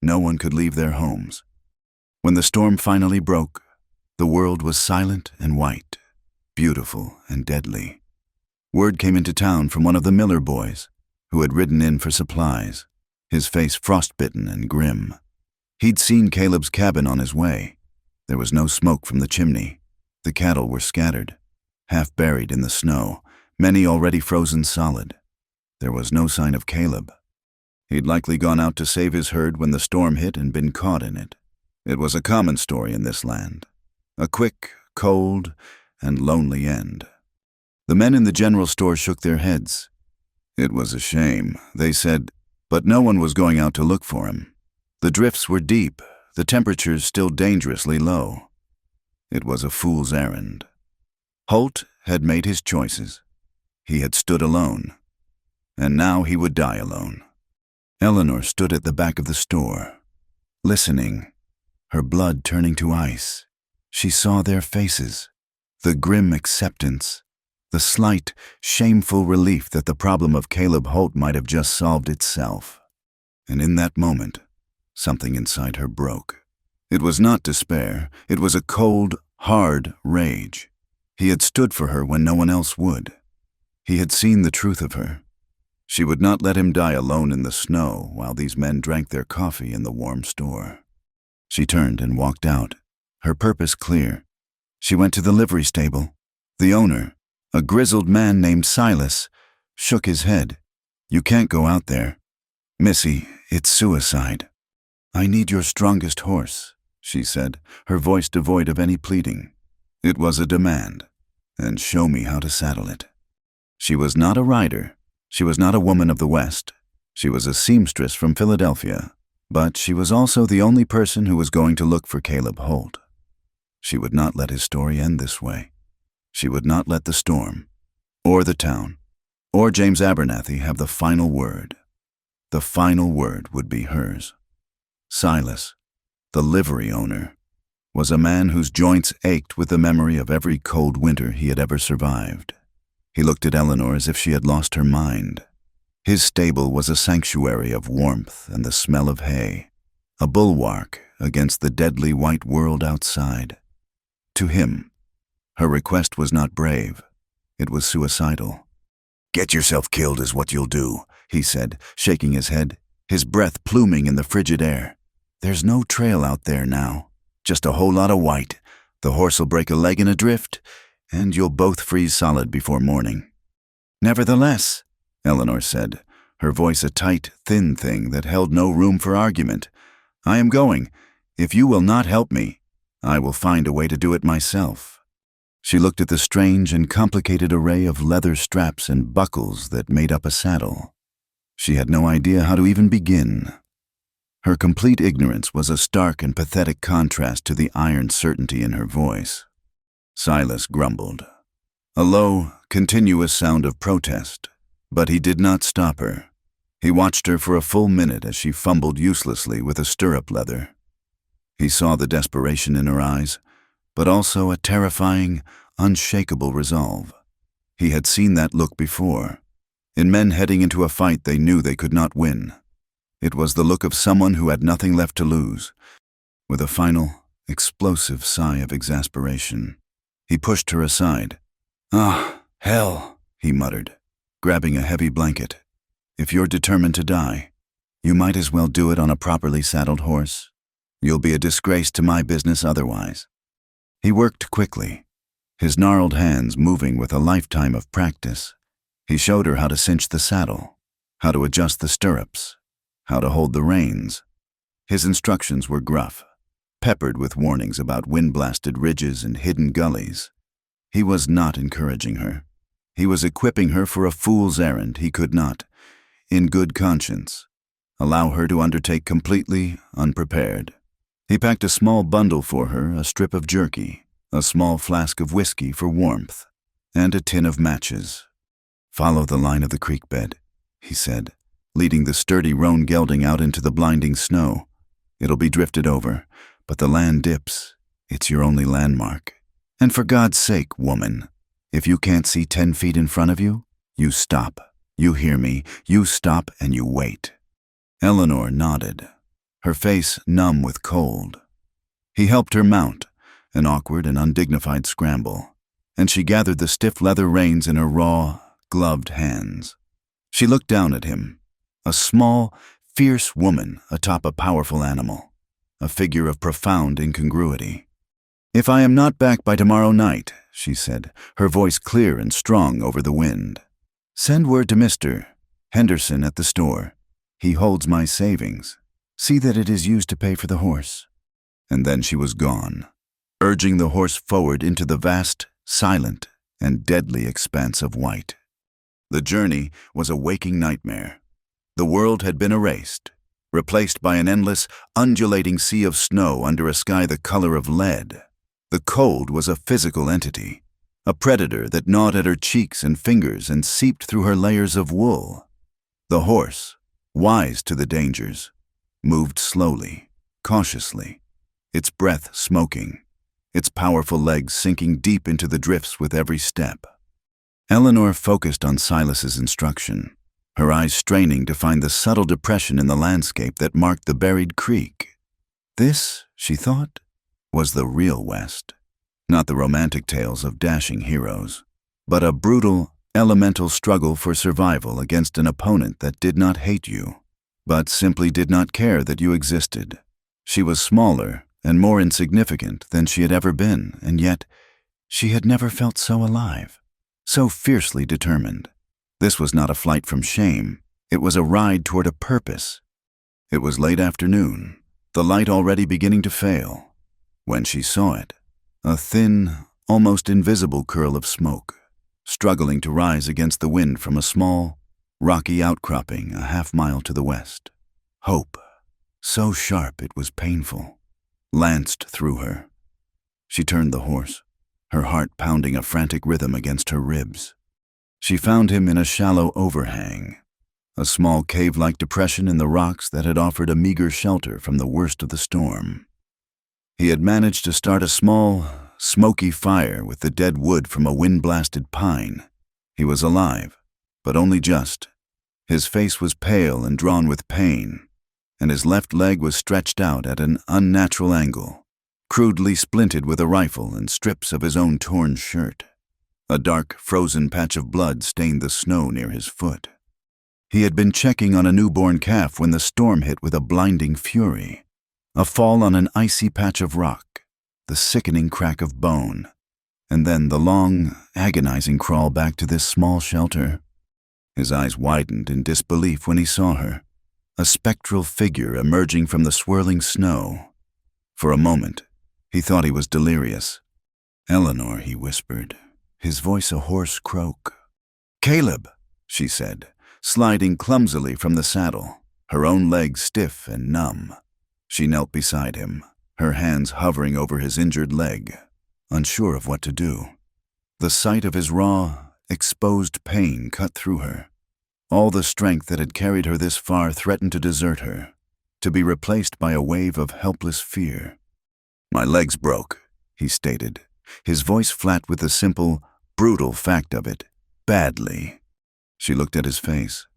no one could leave their homes. When the storm finally broke, the world was silent and white, beautiful and deadly. Word came into town from one of the Miller boys, who had ridden in for supplies, his face frostbitten and grim. He'd seen Caleb's cabin on his way. There was no smoke from the chimney. The cattle were scattered, half buried in the snow, many already frozen solid. There was no sign of Caleb. He'd likely gone out to save his herd when the storm hit and been caught in it. It was a common story in this land. A quick, cold, and lonely end. The men in the general store shook their heads. It was a shame, they said, but no one was going out to look for him. The drifts were deep, the temperatures still dangerously low. It was a fool's errand. Holt had made his choices. He had stood alone, and now he would die alone. Eleanor stood at the back of the store, listening, her blood turning to ice. She saw their faces, the grim acceptance, the slight, shameful relief that the problem of Caleb Holt might have just solved itself. And in that moment, something inside her broke. It was not despair, it was a cold, hard rage. He had stood for her when no one else would. He had seen the truth of her. She would not let him die alone in the snow while these men drank their coffee in the warm store. She turned and walked out, her purpose clear. She went to the livery stable. The owner, a grizzled man named Silas, shook his head. "You can't go out there. Missy, it's suicide." "I need your strongest horse," she said, her voice devoid of any pleading. It was a demand, and show me how to saddle it. She was not a rider. She was not a woman of the West. She was a seamstress from Philadelphia, but she was also the only person who was going to look for Caleb Holt. She would not let his story end this way. She would not let the storm, or the town, or James Abernathy have the final word. The final word would be hers. Silas, the livery owner, was a man whose joints ached with the memory of every cold winter he had ever survived. He looked at Eleanor as if she had lost her mind. His stable was a sanctuary of warmth and the smell of hay, a bulwark against the deadly white world outside. To him, her request was not brave, it was suicidal. "Get yourself killed is what you'll do," he said, shaking his head, his breath pluming in the frigid air. "There's no trail out there now, just a whole lot of white. The horse'll break a leg in a drift, and you'll both freeze solid before morning." "Nevertheless," Eleanor said, her voice a tight, thin thing that held no room for argument, "I am going. If you will not help me, I will find a way to do it myself. She looked at the strange and complicated array of leather straps and buckles that made up a saddle. She had no idea how to even begin. Her complete ignorance was a stark and pathetic contrast to the iron certainty in her voice. Silas grumbled, a low, continuous sound of protest, but he did not stop her. He watched her for a full minute as she fumbled uselessly with a stirrup leather. He saw the desperation in her eyes, but also a terrifying, unshakable resolve. He had seen that look before. In men heading into a fight they knew they could not win. It was the look of someone who had nothing left to lose. With a final, explosive sigh of exasperation, he pushed her aside. "Ah, hell," he muttered, grabbing a heavy blanket. "If you're determined to die, you might as well do it on a properly saddled horse. You'll be a disgrace to my business otherwise." He worked quickly, his gnarled hands moving with a lifetime of practice. He showed her how to cinch the saddle, how to adjust the stirrups, how to hold the reins. His instructions were gruff, peppered with warnings about wind-blasted ridges and hidden gullies. He was not encouraging her. He was equipping her for a fool's errand he could not, in good conscience, allow her to undertake completely unprepared. He packed a small bundle for her, a strip of jerky, a small flask of whiskey for warmth, and a tin of matches. "Follow the line of the creek bed," he said, leading the sturdy roan gelding out into the blinding snow. "It'll be drifted over, but the land dips. It's your only landmark. And for God's sake, woman, if you can't see 10 feet in front of you, you stop. You hear me? You stop and you wait." Eleanor nodded, her face numb with cold. He helped her mount, an awkward and undignified scramble, and she gathered the stiff leather reins in her raw, gloved hands. She looked down at him, a small, fierce woman atop a powerful animal, a figure of profound incongruity. "If I am not back by tomorrow night," she said, her voice clear and strong over the wind, "send word to Mr. Henderson at the store. He holds my savings. See that it is used to pay for the horse." And then she was gone, urging the horse forward into the vast, silent, and deadly expanse of white. The journey was a waking nightmare. The world had been erased, replaced by an endless, undulating sea of snow under a sky the color of lead. The cold was a physical entity, a predator that gnawed at her cheeks and fingers and seeped through her layers of wool. The horse, wise to the dangers, moved slowly, cautiously, its breath smoking, its powerful legs sinking deep into the drifts with every step. Eleanor focused on Silas's instruction, her eyes straining to find the subtle depression in the landscape that marked the buried creek. This, she thought, was the real West, not the romantic tales of dashing heroes, but a brutal, elemental struggle for survival against an opponent that did not hate you, but simply did not care that you existed. She was smaller and more insignificant than she had ever been, and yet she had never felt so alive, so fiercely determined. This was not a flight from shame. It was a ride toward a purpose. It was late afternoon, the light already beginning to fail, when she saw it, a thin, almost invisible curl of smoke, struggling to rise against the wind from a small, rocky outcropping a half-mile to the west. Hope, so sharp it was painful, lanced through her. She turned the horse, her heart pounding a frantic rhythm against her ribs. She found him in a shallow overhang, a small cave-like depression in the rocks that had offered a meager shelter from the worst of the storm. He had managed to start a small, smoky fire with the dead wood from a wind-blasted pine. He was alive, but only just. His face was pale and drawn with pain, and his left leg was stretched out at an unnatural angle, crudely splinted with a rifle and strips of his own torn shirt. A dark, frozen patch of blood stained the snow near his foot. He had been checking on a newborn calf when the storm hit with a blinding fury. A fall on an icy patch of rock, the sickening crack of bone, and then the long, agonizing crawl back to this small shelter. His eyes widened in disbelief when he saw her, a spectral figure emerging from the swirling snow. For a moment, He thought he was delirious. "Eleanor," he whispered, his voice a hoarse croak. "Caleb," she said, sliding clumsily from the saddle, her own legs stiff and numb. She knelt beside him, her hands hovering over his injured leg, unsure of what to do. The sight of his raw, exposed pain cut through her. All the strength that had carried her this far threatened to desert her, to be replaced by a wave of helpless fear. "My legs broke," he stated, his voice flat with the simple, brutal fact of it. "Badly." She looked at his face,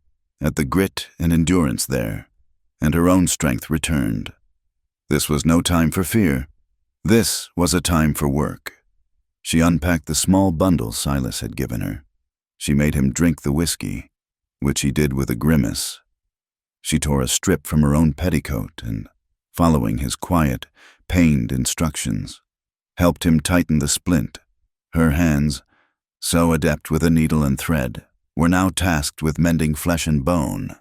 at the grit and endurance there, and her own strength returned. This was no time for fear. This was a time for work. She unpacked the small bundle Silas had given her. She made him drink the whiskey, which he did with a grimace. She tore a strip from her own petticoat and, following his quiet, pained instructions, helped him tighten the splint. Her hands, so adept with a needle and thread, were now tasked with mending flesh and bone.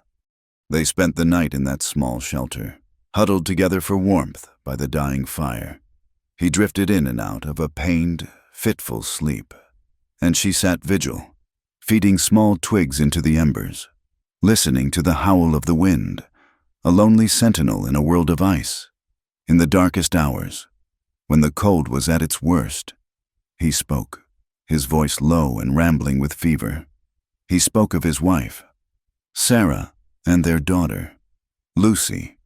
They spent the night in that small shelter, huddled together for warmth by the dying fire. He drifted in and out of a pained, fitful sleep, and she sat vigil, feeding small twigs into the embers, listening to the howl of the wind, a lonely sentinel in a world of ice. In the darkest hours, when the cold was at its worst, he spoke, his voice low and rambling with fever. He spoke of his wife, Sarah, and their daughter, Lucy,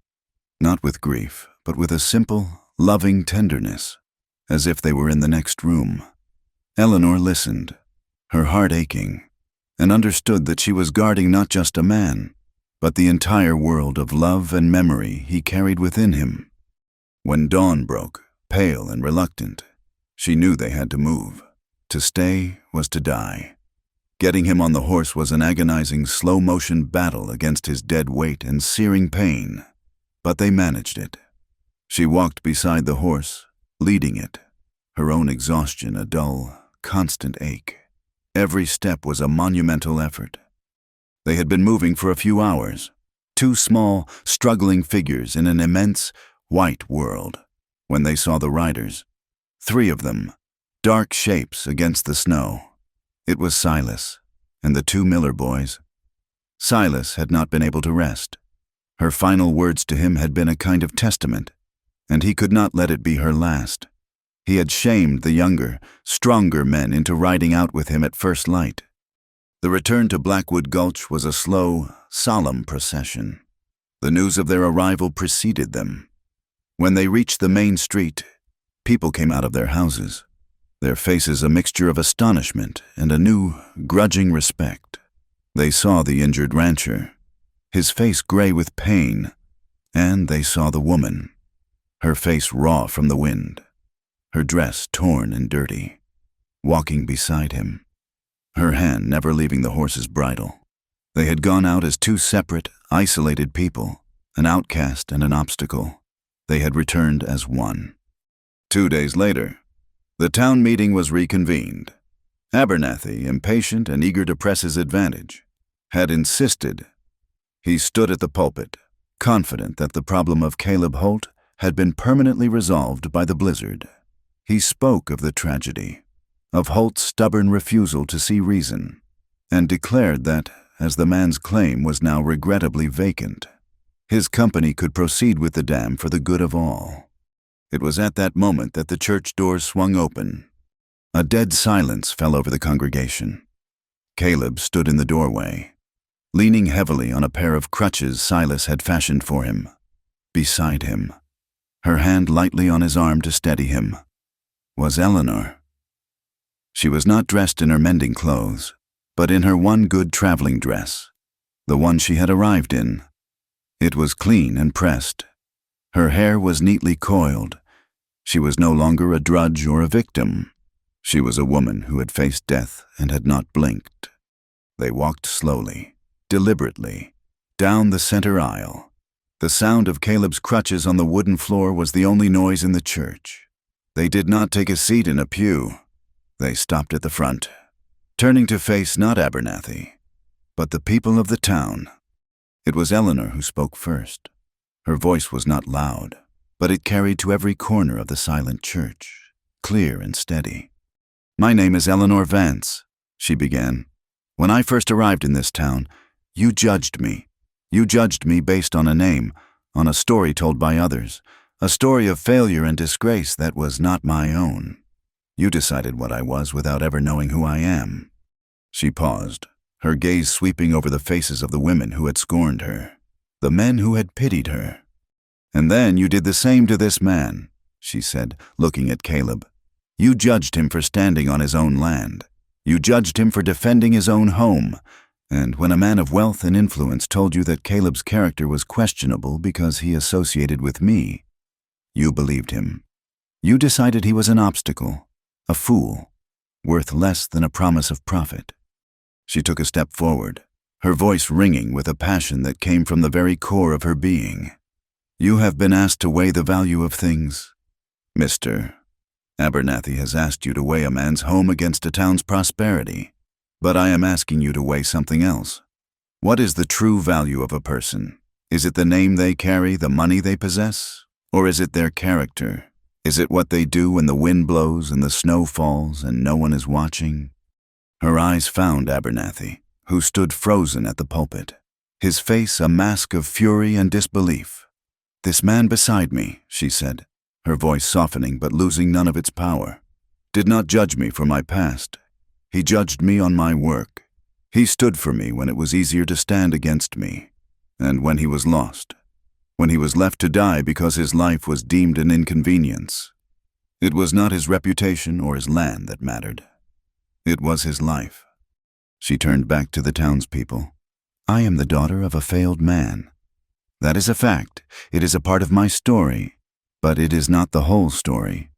not with grief, but with a simple, loving tenderness, as if they were in the next room. Eleanor listened, her heart aching, and understood that she was guarding not just a man, but the entire world of love and memory he carried within him. When dawn broke, pale and reluctant, she knew they had to move. To stay was to die. Getting him on the horse was an agonizing, slow-motion battle against his dead weight and searing pain, but they managed it. She walked beside the horse, leading it, her own exhaustion a dull, constant ache. Every step was a monumental effort. They had been moving for a few hours, two small, struggling figures in an immense, white world, when they saw the riders. 3 of them, dark shapes against the snow. It was Silas and the 2 Miller boys. Silas had not been able to rest. Her final words to him had been a kind of testament, and he could not let it be her last. He had shamed the younger, stronger men into riding out with him at first light. The return to Blackwood Gulch was a slow, solemn procession. The news of their arrival preceded them. When they reached the main street, people came out of their houses, their faces a mixture of astonishment and a new, grudging respect. They saw the injured rancher, his face gray with pain, and they saw the woman, her face raw from the wind, her dress torn and dirty, walking beside him, her hand never leaving the horse's bridle. They had gone out as 2 separate, isolated people, an outcast and an obstacle. They had returned as one. 2 days later, the town meeting was reconvened. Abernathy, impatient and eager to press his advantage, had insisted. He stood at the pulpit, confident that the problem of Caleb Holt had been permanently resolved by the blizzard. He spoke of the tragedy, of Holt's stubborn refusal to see reason, and declared that, as the man's claim was now regrettably vacant, his company could proceed with the dam for the good of all. It was at that moment that the church doors swung open. A dead silence fell over the congregation. Caleb stood in the doorway, leaning heavily on a pair of crutches Silas had fashioned for him. Beside him, her hand lightly on his arm to steady him, was Eleanor. She was not dressed in her mending clothes, but in her one good traveling dress, the one she had arrived in. It was clean and pressed. Her hair was neatly coiled. She was no longer a drudge or a victim. She was a woman who had faced death and had not blinked. They walked slowly, deliberately, down the center aisle. The sound of Caleb's crutches on the wooden floor was the only noise in the church. They did not take a seat in a pew. They stopped at the front, turning to face not Abernathy, but the people of the town. It was Eleanor who spoke first. Her voice was not loud, but it carried to every corner of the silent church, clear and steady. "My name is Eleanor Vance," she began. "When I first arrived in this town, you judged me. You judged me based on a name, on a story told by others, a story of failure and disgrace that was not my own. You decided what I was without ever knowing who I am." She paused, her gaze sweeping over the faces of the women who had scorned her, the men who had pitied her. "And then you did the same to this man," she said, looking at Caleb. "You judged him for standing on his own land. You judged him for defending his own home. And when a man of wealth and influence told you that Caleb's character was questionable because he associated with me, you believed him. You decided he was an obstacle, a fool, worth less than a promise of profit." She took a step forward, her voice ringing with a passion that came from the very core of her being. "You have been asked to weigh the value of things. Mr. Abernathy has asked you to weigh a man's home against a town's prosperity. But I am asking you to weigh something else. What is the true value of a person? Is it the name they carry, the money they possess? Or is it their character? Is it what they do when the wind blows and the snow falls and no one is watching?" Her eyes found Abernathy, who stood frozen at the pulpit, his face a mask of fury and disbelief. "This man beside me," she said, her voice softening but losing none of its power, "did not judge me for my past. He judged me on my work. He stood for me when it was easier to stand against me, and when he was lost, when he was left to die because his life was deemed an inconvenience. It was not his reputation or his land that mattered. It was his life." She turned back to the townspeople. "I am the daughter of a failed man. That is a fact. It is a part of my story, but it is not the whole story.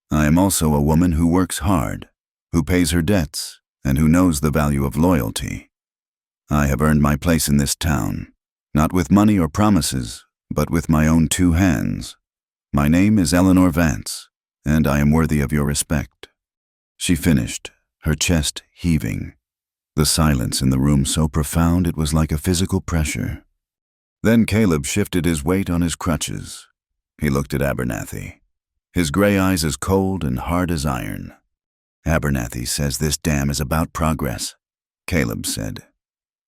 I am also a woman who works hard, who pays her debts, and who knows the value of loyalty. I have earned my place in this town, not with money or promises, but with my own 2 hands. My name is Eleanor Vance, and I am worthy of your respect." She finished, her chest heaving, the silence in the room so profound it was like a physical pressure. Then Caleb shifted his weight on his crutches. He looked at Abernathy, his gray eyes as cold and hard as iron. "Abernathy says this dam is about progress," Caleb said,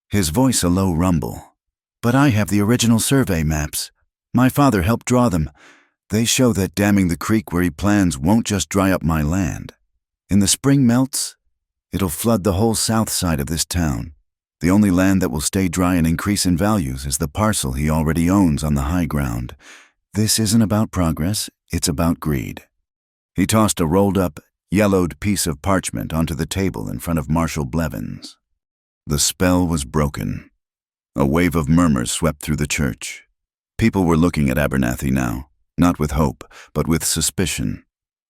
his voice a low rumble. "But I have the original survey maps. My father helped draw them. They show that damming the creek where he plans won't just dry up my land. In the spring melts, it'll flood the whole south side of this town. The only land that will stay dry and increase in values is the parcel he already owns on the high ground. This isn't about progress, it's about greed." He tossed a rolled-up, yellowed piece of parchment onto the table in front of Marshal Blevins. The spell was broken. A wave of murmurs swept through the church. People were looking at Abernathy now, not with hope, but with suspicion.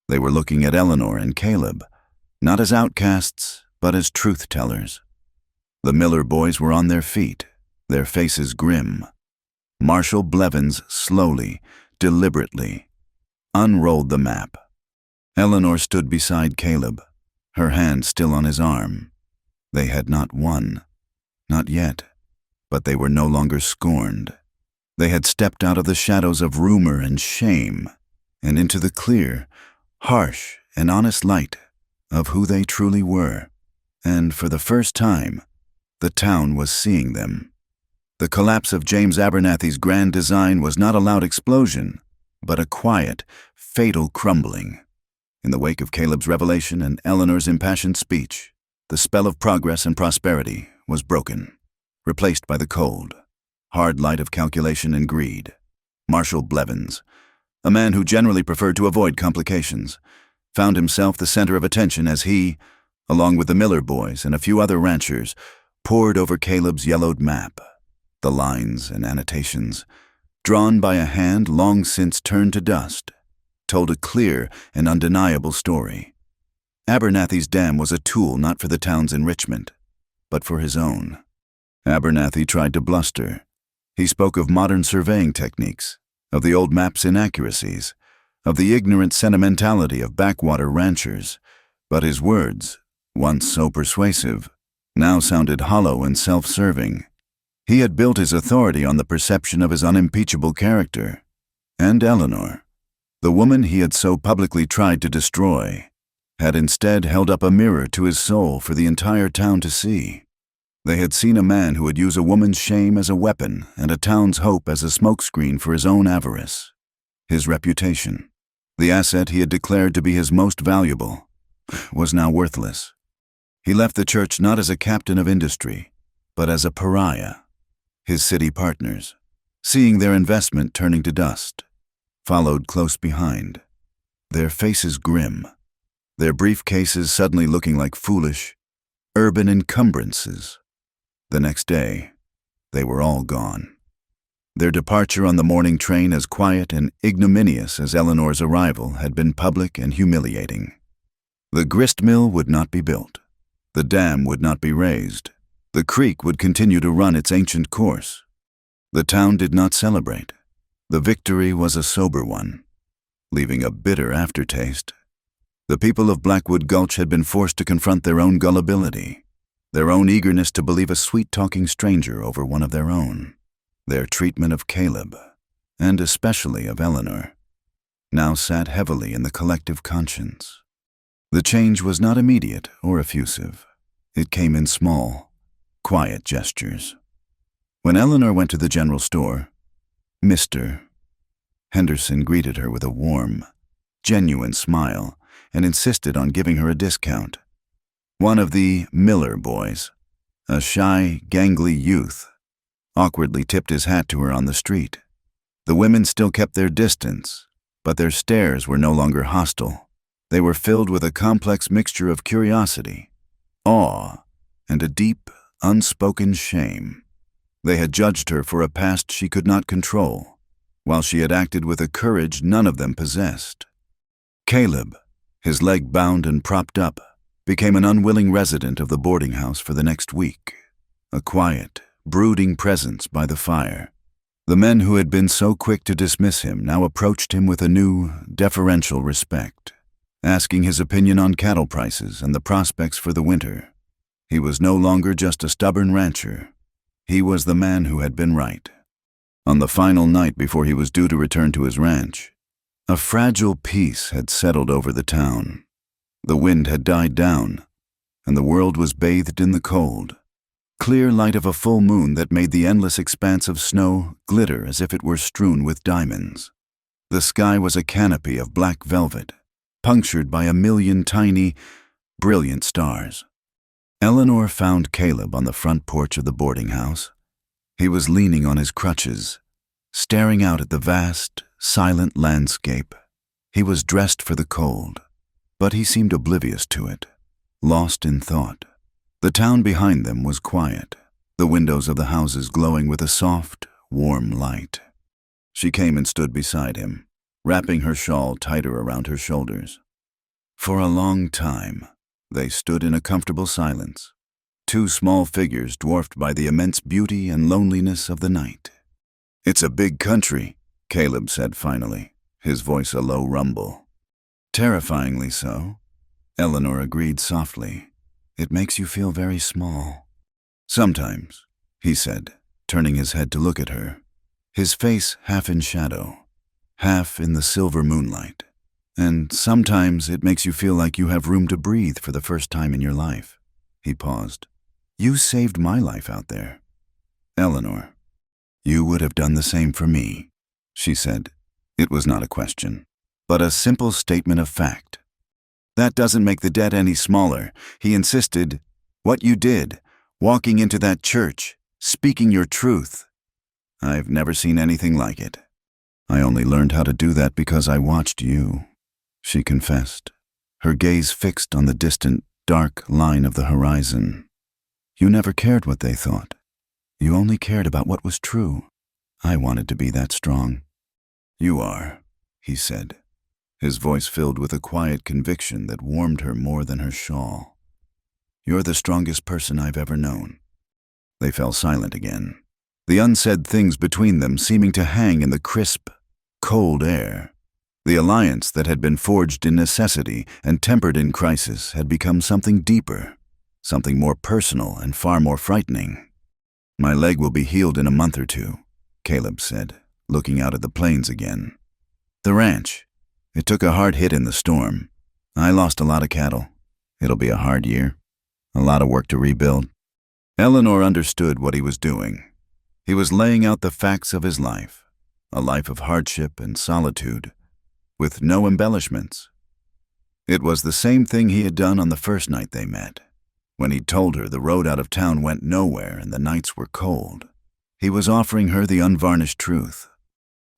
They were looking at Eleanor and Caleb, not as outcasts, but as truth-tellers. The Miller boys were on their feet, their faces grim. Marshal Blevins slowly, deliberately, unrolled the map. Eleanor stood beside Caleb, her hand still on his arm. They had not won, not yet, but they were no longer scorned. They had stepped out of the shadows of rumor and shame and into the clear, harsh, and honest light of who they truly were. And for the first time, the town was seeing them. The collapse of James Abernathy's grand design was not a loud explosion, but a quiet, fatal crumbling. In the wake of Caleb's revelation and Eleanor's impassioned speech, the spell of progress and prosperity was broken, replaced by the cold, hard light of calculation and greed. Marshal Blevins, a man who generally preferred to avoid complications, found himself the center of attention as he, along with the Miller boys and a few other ranchers, pored over Caleb's yellowed map. The lines and annotations, drawn by a hand long since turned to dust, told a clear and undeniable story. Abernathy's dam was a tool not for the town's enrichment, but for his own. Abernathy tried to bluster. He spoke of modern surveying techniques, of the old map's inaccuracies, of the ignorant sentimentality of backwater ranchers, but his words, once so persuasive, now sounded hollow and self-serving. He had built his authority on the perception of his unimpeachable character, and Eleanor, The woman he had so publicly tried to destroy had instead held up a mirror to his soul for the entire town to see. They had seen a man who would use a woman's shame as a weapon and a town's hope as a smokescreen for his own avarice. His reputation, the asset he had declared to be his most valuable, was now worthless. He left the church not as a captain of industry, but as a pariah. His city partners, seeing their investment turning to dust, followed close behind, their faces grim, their briefcases suddenly looking like foolish, urban encumbrances. The next day, they were all gone. Their departure on the morning train, as quiet and ignominious as Eleanor's arrival, had been public and humiliating. The grist mill would not be built. The dam would not be raised. The creek would continue to run its ancient course. The town did not celebrate. The victory was a sober one, leaving a bitter aftertaste. The people of Blackwood Gulch had been forced to confront their own gullibility, their own eagerness to believe a sweet-talking stranger over one of their own. Their treatment of Caleb, and especially of Eleanor, now sat heavily in the collective conscience. The change was not immediate or effusive. It came in small, quiet gestures. When Eleanor went to the general store, Mr. Henderson greeted her with a warm, genuine smile and insisted on giving her a discount. One of the Miller boys, a shy, gangly youth, awkwardly tipped his hat to her on the street. The women still kept their distance, but their stares were no longer hostile. They were filled with a complex mixture of curiosity, awe, and a deep, unspoken shame. They had judged her for a past she could not control, while she had acted with a courage none of them possessed. Caleb, his leg bound and propped up, became an unwilling resident of the boarding house for the next week, a quiet, brooding presence by the fire. The men who had been so quick to dismiss him now approached him with a new, deferential respect, asking his opinion on cattle prices and the prospects for the winter. He was no longer just a stubborn rancher. He was the man who had been right. On the final night before he was due to return to his ranch, a fragile peace had settled over the town. The wind had died down, and the world was bathed in the cold, clear light of a full moon that made the endless expanse of snow glitter as if it were strewn with diamonds. The sky was a canopy of black velvet, punctured by a million tiny, brilliant stars. Eleanor found Caleb on the front porch of the boarding house. He was leaning on his crutches, staring out at the vast, silent landscape. He was dressed for the cold, but he seemed oblivious to it, lost in thought. The town behind them was quiet, the windows of the houses glowing with a soft, warm light. She came and stood beside him, wrapping her shawl tighter around her shoulders. For a long time, they stood in a comfortable silence, two small figures dwarfed by the immense beauty and loneliness of the night. "It's a big country," Caleb said finally, his voice a low rumble. "Terrifyingly so," Eleanor agreed softly. "It makes you feel very small." "Sometimes," he said, turning his head to look at her, his face half in shadow, half in the silver moonlight. "And sometimes it makes you feel like you have room to breathe for the first time in your life." He paused. "You saved my life out there." "Eleanor, you would have done the same for me," she said. It was not a question, but a simple statement of fact. "That doesn't make the debt any smaller," he insisted. "What you did, walking into that church, speaking your truth. I've never seen anything like it." "I only learned how to do that because I watched you," she confessed, her gaze fixed on the distant, dark line of the horizon. "You never cared what they thought. You only cared about what was true. I wanted to be that strong." "You are," he said, his voice filled with a quiet conviction that warmed her more than her shawl. "You're the strongest person I've ever known." They fell silent again, the unsaid things between them seeming to hang in the crisp, cold air. The alliance that had been forged in necessity and tempered in crisis had become something deeper, something more personal and far more frightening. "My leg will be healed in a month or two," Caleb said, looking out at the plains again. "The ranch, It took a hard hit in the storm. I lost a lot of cattle. It'll be a hard year. A lot of work to rebuild." Eleanor understood what he was doing. He was laying out the facts of his life, a life of hardship and solitude, with no embellishments. It was the same thing he had done on the first night they met, when he'd told her the road out of town went nowhere and the nights were cold. He was offering her the unvarnished truth.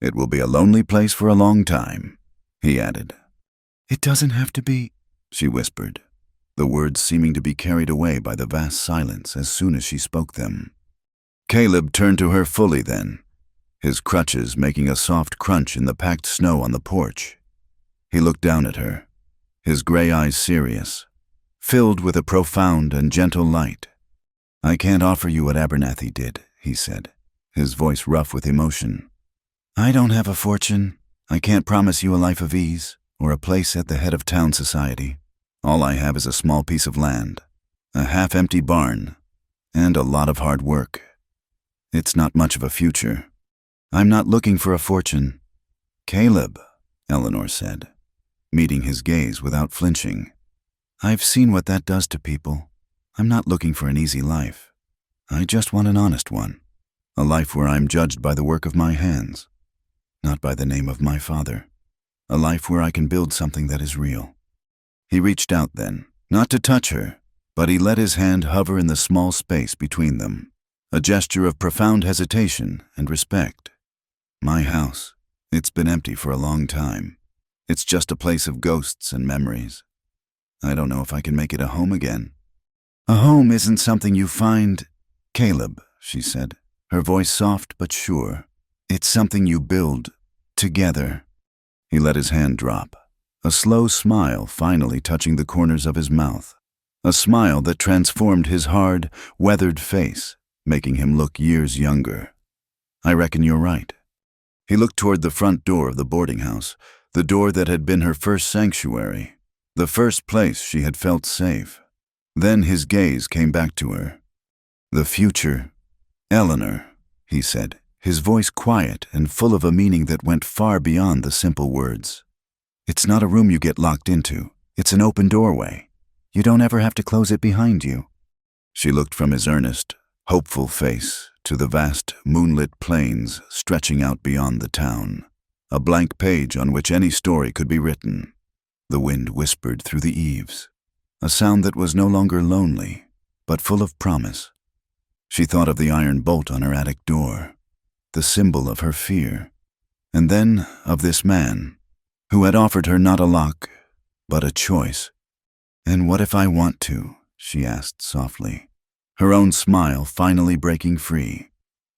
"It will be a lonely place for a long time," he added. "It doesn't have to be," she whispered, the words seeming to be carried away by the vast silence as soon as she spoke them. Caleb turned to her fully then, his crutches making a soft crunch in the packed snow on the porch. He looked down at her, his gray eyes serious, filled with a profound and gentle light. "I can't offer you what Abernathy did," he said, his voice rough with emotion. "I don't have a fortune. I can't promise you a life of ease or a place at the head of town society. All I have is a small piece of land, a half-empty barn, and a lot of hard work. It's not much of a future. I'm not looking for a fortune." "Caleb," Eleanor said, meeting his gaze without flinching. "I've seen what that does to people. I'm not looking for an easy life. I just want an honest one, a life where I'm judged by the work of my hands, not by the name of my father, a life where I can build something that is real." He reached out then, not to touch her, but he let his hand hover in the small space between them, a gesture of profound hesitation and respect. "My house, it's been empty for a long time. It's just a place of ghosts and memories. I don't know if I can make it a home again." "A home isn't something you find, Caleb," she said, her voice soft but sure. "It's something you build together." He let his hand drop, a slow smile finally touching the corners of his mouth, a smile that transformed his hard, weathered face, making him look years younger. "I reckon you're right." He looked toward the front door of the boarding house, the door that had been her first sanctuary, the first place she had felt safe. Then his gaze came back to her. "The future, Eleanor," he said, his voice quiet and full of a meaning that went far beyond the simple words. "It's not a room you get locked into. It's an open doorway. You don't ever have to close it behind you." She looked from his earnest, hopeful face to the vast, moonlit plains stretching out beyond the town, a blank page on which any story could be written. The wind whispered through the eaves, a sound that was no longer lonely, but full of promise. She thought of the iron bolt on her attic door, the symbol of her fear, and then of this man, who had offered her not a lock, but a choice. "And what if I want to?" she asked softly, her own smile finally breaking free.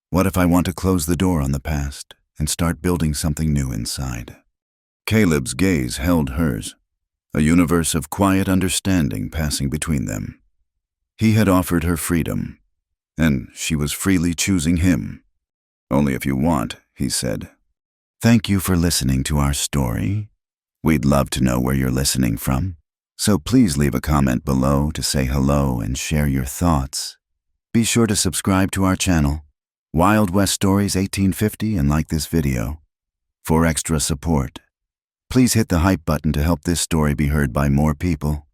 "What if I want to close the door on the past and start building something new inside?" Caleb's gaze held hers, a universe of quiet understanding passing between them. He had offered her freedom, and she was freely choosing him. "Only if you want," he said. "Thank you for listening to our story. We'd love to know where you're listening from, so please leave a comment below to say hello and share your thoughts. Be sure to subscribe to our channel, Wild West Stories 1850, and like this video. For extra support, please hit the hype button to help this story be heard by more people.